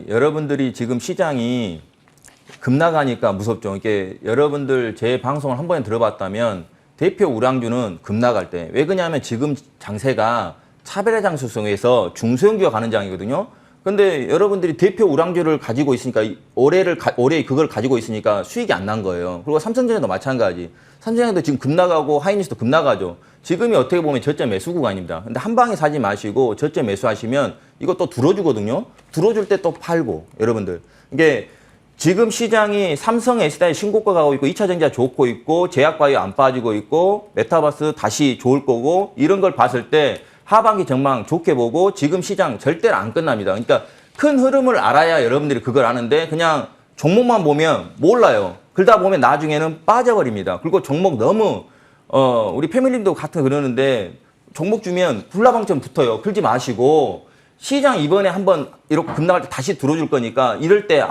여러분들이 지금 시장이 급락하니까 무섭죠. 이게 여러분들 제 방송을 한 번에 들어봤다면 대표 우량주는 급락할 때. 왜 그러냐면 지금 장세가 차별의 장수성에서 중소형주가 가는 장이거든요. 근데 여러분들이 대표 우량주를 가지고 있으니까 올해 그걸 가지고 있으니까 수익이 안 난 거예요. 그리고 삼성전자도 마찬가지. 삼성전자도 지금 급락하고 하이닉스도 급락하죠. 지금이 어떻게 보면 저점 매수 구간입니다. 근데 한 방에 사지 마시고 저점 매수하시면 이거 또 들어주거든요. 들어줄 때 또 팔고 여러분들. 이게 지금 시장이 삼성 S다에 신고가 가고 있고 2차 전지가 좋고 있고 제약바이오 안 빠지고 있고 메타버스 다시 좋을 거고 이런 걸 봤을 때 하반기 전망 좋게 보고 지금 시장 절대로 안 끝납니다. 그러니까 큰 흐름을 알아야 여러분들이 그걸 아는데 그냥 종목만 보면 몰라요. 그러다 보면 나중에는 빠져버립니다. 그리고 종목 너무 우리 패밀리도 같은 그러는데 종목 주면 불나방점 붙어요. 풀지 마시고 시장 이번에 한번 이렇게 급락할 때 다시 들어줄 거니까 이럴 때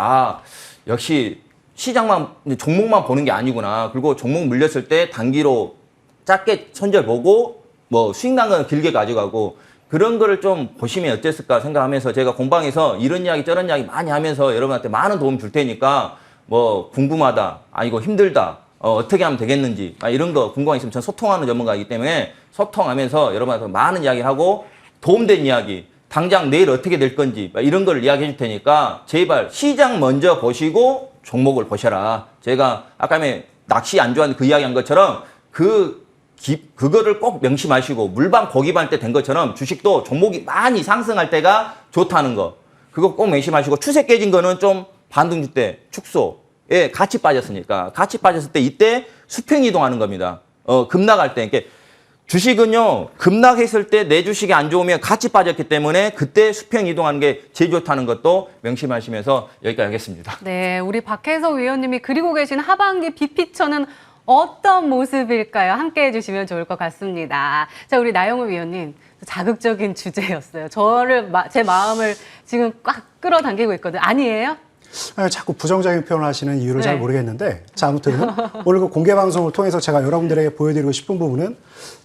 역시 시장만 종목만 보는 게 아니구나. 그리고 종목 물렸을 때 단기로 짧게 손절 보고 뭐 수익 난 건 길게 가져가고 그런 거를 좀 보시면 어땠을까 생각하면서 제가 공방에서 이런 이야기 저런 이야기 많이 하면서 여러분한테 많은 도움 줄 테니까 뭐 궁금하다, 이거 힘들다, 어떻게 하면 되겠는지 이런 거 궁금한 거 있으면 전 소통하는 전문가이기 때문에 소통하면서 여러분한테 많은 이야기하고 도움된 이야기 당장 내일 어떻게 될 건지 이런 걸 이야기해 줄 테니까 제발 시장 먼저 보시고 종목을 보셔라. 제가 아까 낚시 안 좋아하는 그 이야기 한 것처럼 그거를 꼭 명심하시고 물방 고기반 때 된 것처럼 주식도 종목이 많이 상승할 때가 좋다는 거. 그거 꼭 명심하시고 추세 깨진 거는 좀 반등주 때 축소에 같이 빠졌으니까 같이 빠졌을 때 이때 수평 이동하는 겁니다. 급락할 때. 그러니까 주식은요 급락했을 때 내 주식이 안 좋으면 같이 빠졌기 때문에 그때 수평 이동하는 게 제일 좋다는 것도 명심하시면서 여기까지 하겠습니다. 네, 우리 박혜석 위원님이 그리고 계신 하반기 빅피처는 어떤 모습일까요? 함께 해주시면 좋을 것 같습니다. 자, 우리 나영우 위원님 자극적인 주제였어요. 제 마음을 지금 꽉 끌어당기고 있거든요. 아니에요? 자꾸 부정적인 표현을 하시는 이유를 네. 잘 모르겠는데, 자, 아무튼 오늘 그 공개 방송을 통해서 제가 여러분들에게 보여드리고 싶은 부분은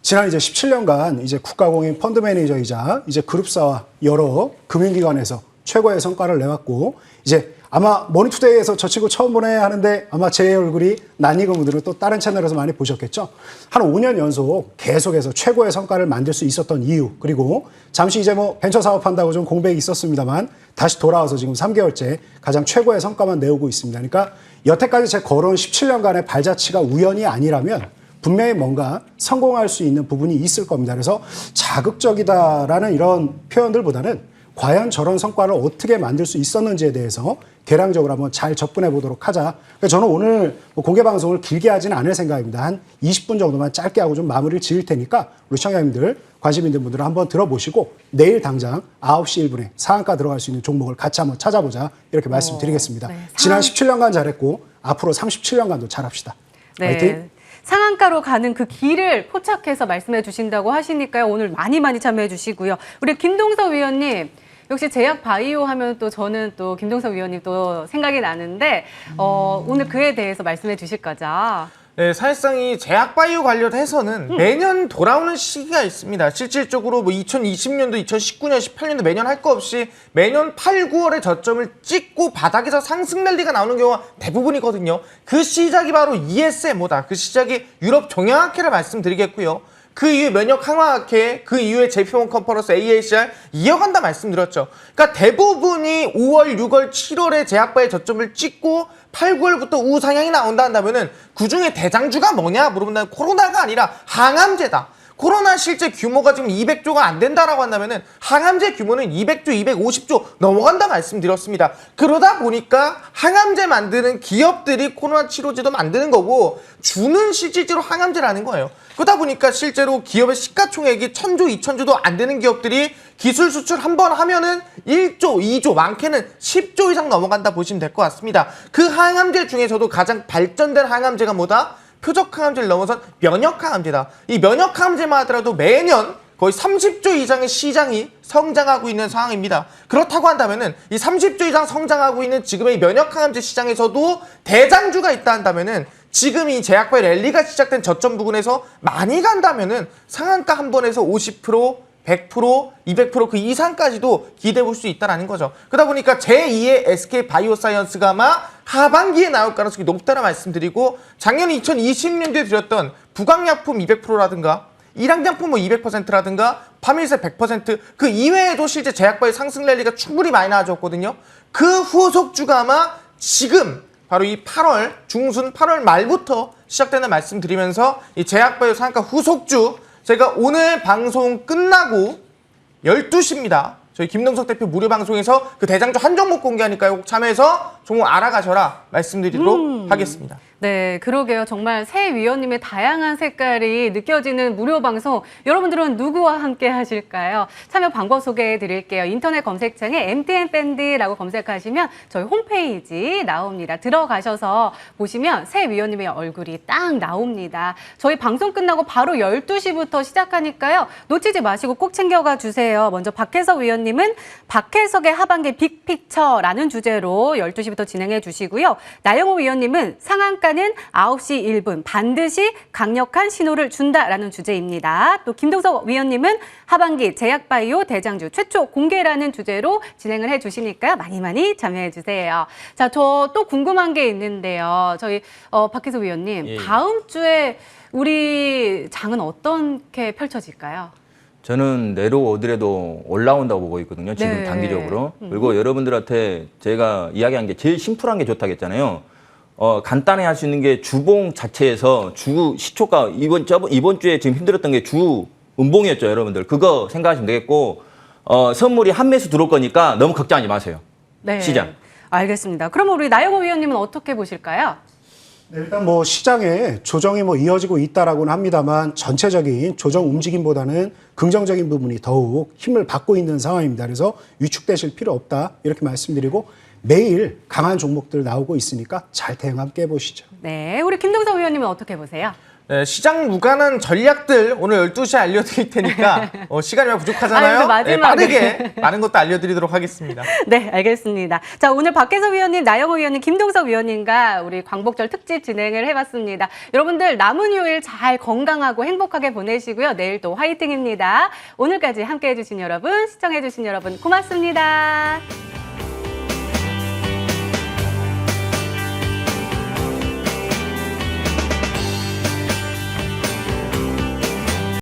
지난 이제 17년간 이제 국가공인 펀드 매니저이자 이제 그룹사와 여러 금융기관에서 최고의 성과를 내왔고, 이제 아마 머니투데이에서 저 친구 처음 보네 하는데 아마 제 얼굴이 낯익은 분들은 또 다른 채널에서 많이 보셨겠죠. 한 5년 연속 계속해서 최고의 성과를 만들 수 있었던 이유, 그리고 잠시 이제 뭐 벤처 사업한다고 좀 공백이 있었습니다만 다시 돌아와서 지금 3개월째 가장 최고의 성과만 내오고 있습니다. 그러니까 여태까지 제 걸어온 17년간의 발자취가 우연이 아니라면 분명히 뭔가 성공할 수 있는 부분이 있을 겁니다. 그래서 자극적이다라는 이런 표현들보다는 과연 저런 성과를 어떻게 만들 수 있었는지에 대해서 개량적으로 한번 잘 접근해 보도록 하자. 그러니까 저는 오늘 공개 방송을 길게 하지는 않을 생각입니다. 한 20분 정도만 짧게 하고 좀 마무리를 지을 테니까 우리 시청자님들, 관심 있는 분들은 한번 들어보시고 내일 당장 9시 1분에 상한가 들어갈 수 있는 종목을 같이 한번 찾아보자. 이렇게 말씀드리겠습니다. 네, 지난 17년간 잘했고 앞으로 37년간도 잘합시다. 네. 화이팅! 상한가로 가는 그 길을 포착해서 말씀해 주신다고 하시니까요. 오늘 많이 참여해 주시고요. 우리 김동석 위원님, 역시 제약 바이오 하면 또 저는 또 김동석 위원님 또 생각이 나는데 오늘 그에 대해서 말씀해 주실 거죠? 네, 사실상 이 제약바이오 관련해서는 매년 돌아오는 시기가 있습니다. 실질적으로 뭐 2020년도, 2019년, 18년도 매년 할 거 없이 매년 8, 9월에 저점을 찍고 바닥에서 상승 랠리가 나오는 경우가 대부분이거든요. 그 시작이 바로 ESMO다. 그 시작이 유럽 종양학회를 말씀드리겠고요. 그 이후에 면역 항화학회, 그 이후에 JP모건 컨퍼런스 AACR 이어간다 말씀드렸죠. 그러니까 대부분이 5월, 6월, 7월에 제약바의 저점을 찍고 8, 9월부터 우상향이 나온다 한다면은 그 중에 대장주가 뭐냐 물어본다면 코로나가 아니라 항암제다. 코로나 실제 규모가 지금 200조가 안 된다라고 한다면은 항암제 규모는 200조, 250조 넘어간다 말씀드렸습니다. 그러다 보니까 항암제 만드는 기업들이 코로나 치료제도 만드는 거고 주는 실질적으로 항암제라는 거예요. 그러다 보니까 실제로 기업의 시가총액이 1000조, 2000조도 안 되는 기업들이 기술 수출 한 번 하면은 1조, 2조, 많게는 10조 이상 넘어간다 보시면 될 것 같습니다. 그 항암제 중에서도 가장 발전된 항암제가 뭐다? 표적 항암제를 넘어선 면역 항암제다. 이 면역 항암제만 하더라도 매년 거의 30조 이상의 시장이 성장하고 있는 상황입니다. 그렇다고 한다면은 이 30조 이상 성장하고 있는 지금의 면역 항암제 시장에서도 대장주가 있다 한다면은 지금 이 제약바의 랠리가 시작된 저점 부근에서 많이 간다면은 상한가 한 번에서 50%, 100%, 200% 그 이상까지도 기대해 볼 수 있다는 거죠. 그러다 보니까 제2의 SK 바이오사이언스가 아마 하반기에 나올 가능성이 높다는 말씀드리고 작년 2020년도에 드렸던 부강약품 200%라든가 일항장품 뭐 200%라든가 파밀세 100% 그 이외에도 실제 제약바의 상승 랠리가 충분히 많이 나와줬거든요. 그 후속주가 아마 지금 바로 이 8월 중순 8월 말부터 시작되는 말씀드리면서 이 제약바이오 상한가 후속주 제가 오늘 방송 끝나고 12시입니다. 저희 김동석 대표 무료 방송에서 그 대장주 한 종목 공개하니까요. 꼭 참여해서 종목 알아가셔라 말씀드리도록 하겠습니다. 네, 그러게요. 정말 새 위원님의 다양한 색깔이 느껴지는 무료 방송. 여러분들은 누구와 함께 하실까요? 참여 방법 소개해 드릴게요. 인터넷 검색창에 MTN밴드라고 검색하시면 저희 홈페이지 나옵니다. 들어가셔서 보시면 새 위원님의 얼굴이 딱 나옵니다. 저희 방송 끝나고 바로 12시부터 시작하니까요. 놓치지 마시고 꼭 챙겨가 주세요. 먼저 박혜석 위원님은 박혜석의 하반기 빅픽처라는 주제로 12시부터 진행해 주시고요. 나영호 위원님은 상한가 는 9시 1분 반드시 강력한 신호를 준다라는 주제입니다. 또 김동석 위원님은 하반기 제약바이오 대장주 최초 공개라는 주제로 진행을 해주시니까요. 많이 참여해 주세요. 자, 저 또 궁금한 게 있는데요. 저희 박혜석 위원님, 예. 다음 주에 우리 장은 어떻게 펼쳐질까요? 저는 내려오더라도 올라온다고 보고 있거든요. 지금 네. 단기적으로. 그리고 여러분들한테 제가 이야기한 게 제일 심플한 게 좋다고 했잖아요. 간단히 할 수 있는 게 주봉 자체에서 주 시초가 이번 주에 지금 힘들었던 게 주 음봉이었죠, 여러분들. 그거 생각하시면 되겠고, 선물이 한 매수 들어올 거니까 너무 걱정하지 마세요. 네. 시장. 알겠습니다. 그럼 우리 나영호 위원님은 어떻게 보실까요? 네, 일단 뭐 시장에 조정이 뭐 이어지고 있다라고는 합니다만 전체적인 조정 움직임보다는 긍정적인 부분이 더욱 힘을 받고 있는 상황입니다. 그래서 위축되실 필요 없다 이렇게 말씀드리고 매일 강한 종목들 나오고 있으니까 잘 대응 함께 해보시죠. 네, 우리 김동석 위원님은 어떻게 보세요? 네, 시장 무관한 전략들 오늘 12시에 알려드릴 테니까 시간이 많이 부족하잖아요. 아니, 근데 네, 마지막에. 빠르게 많은 것도 알려드리도록 하겠습니다. 네, 알겠습니다. 자, 오늘 박혜석 위원님, 나영호 위원님, 김동석 위원님과 우리 광복절 특집 진행을 해봤습니다. 여러분들 남은 휴일 잘 건강하고 행복하게 보내시고요. 내일 또 화이팅입니다. 오늘까지 함께해 주신 여러분, 시청해 주신 여러분 고맙습니다.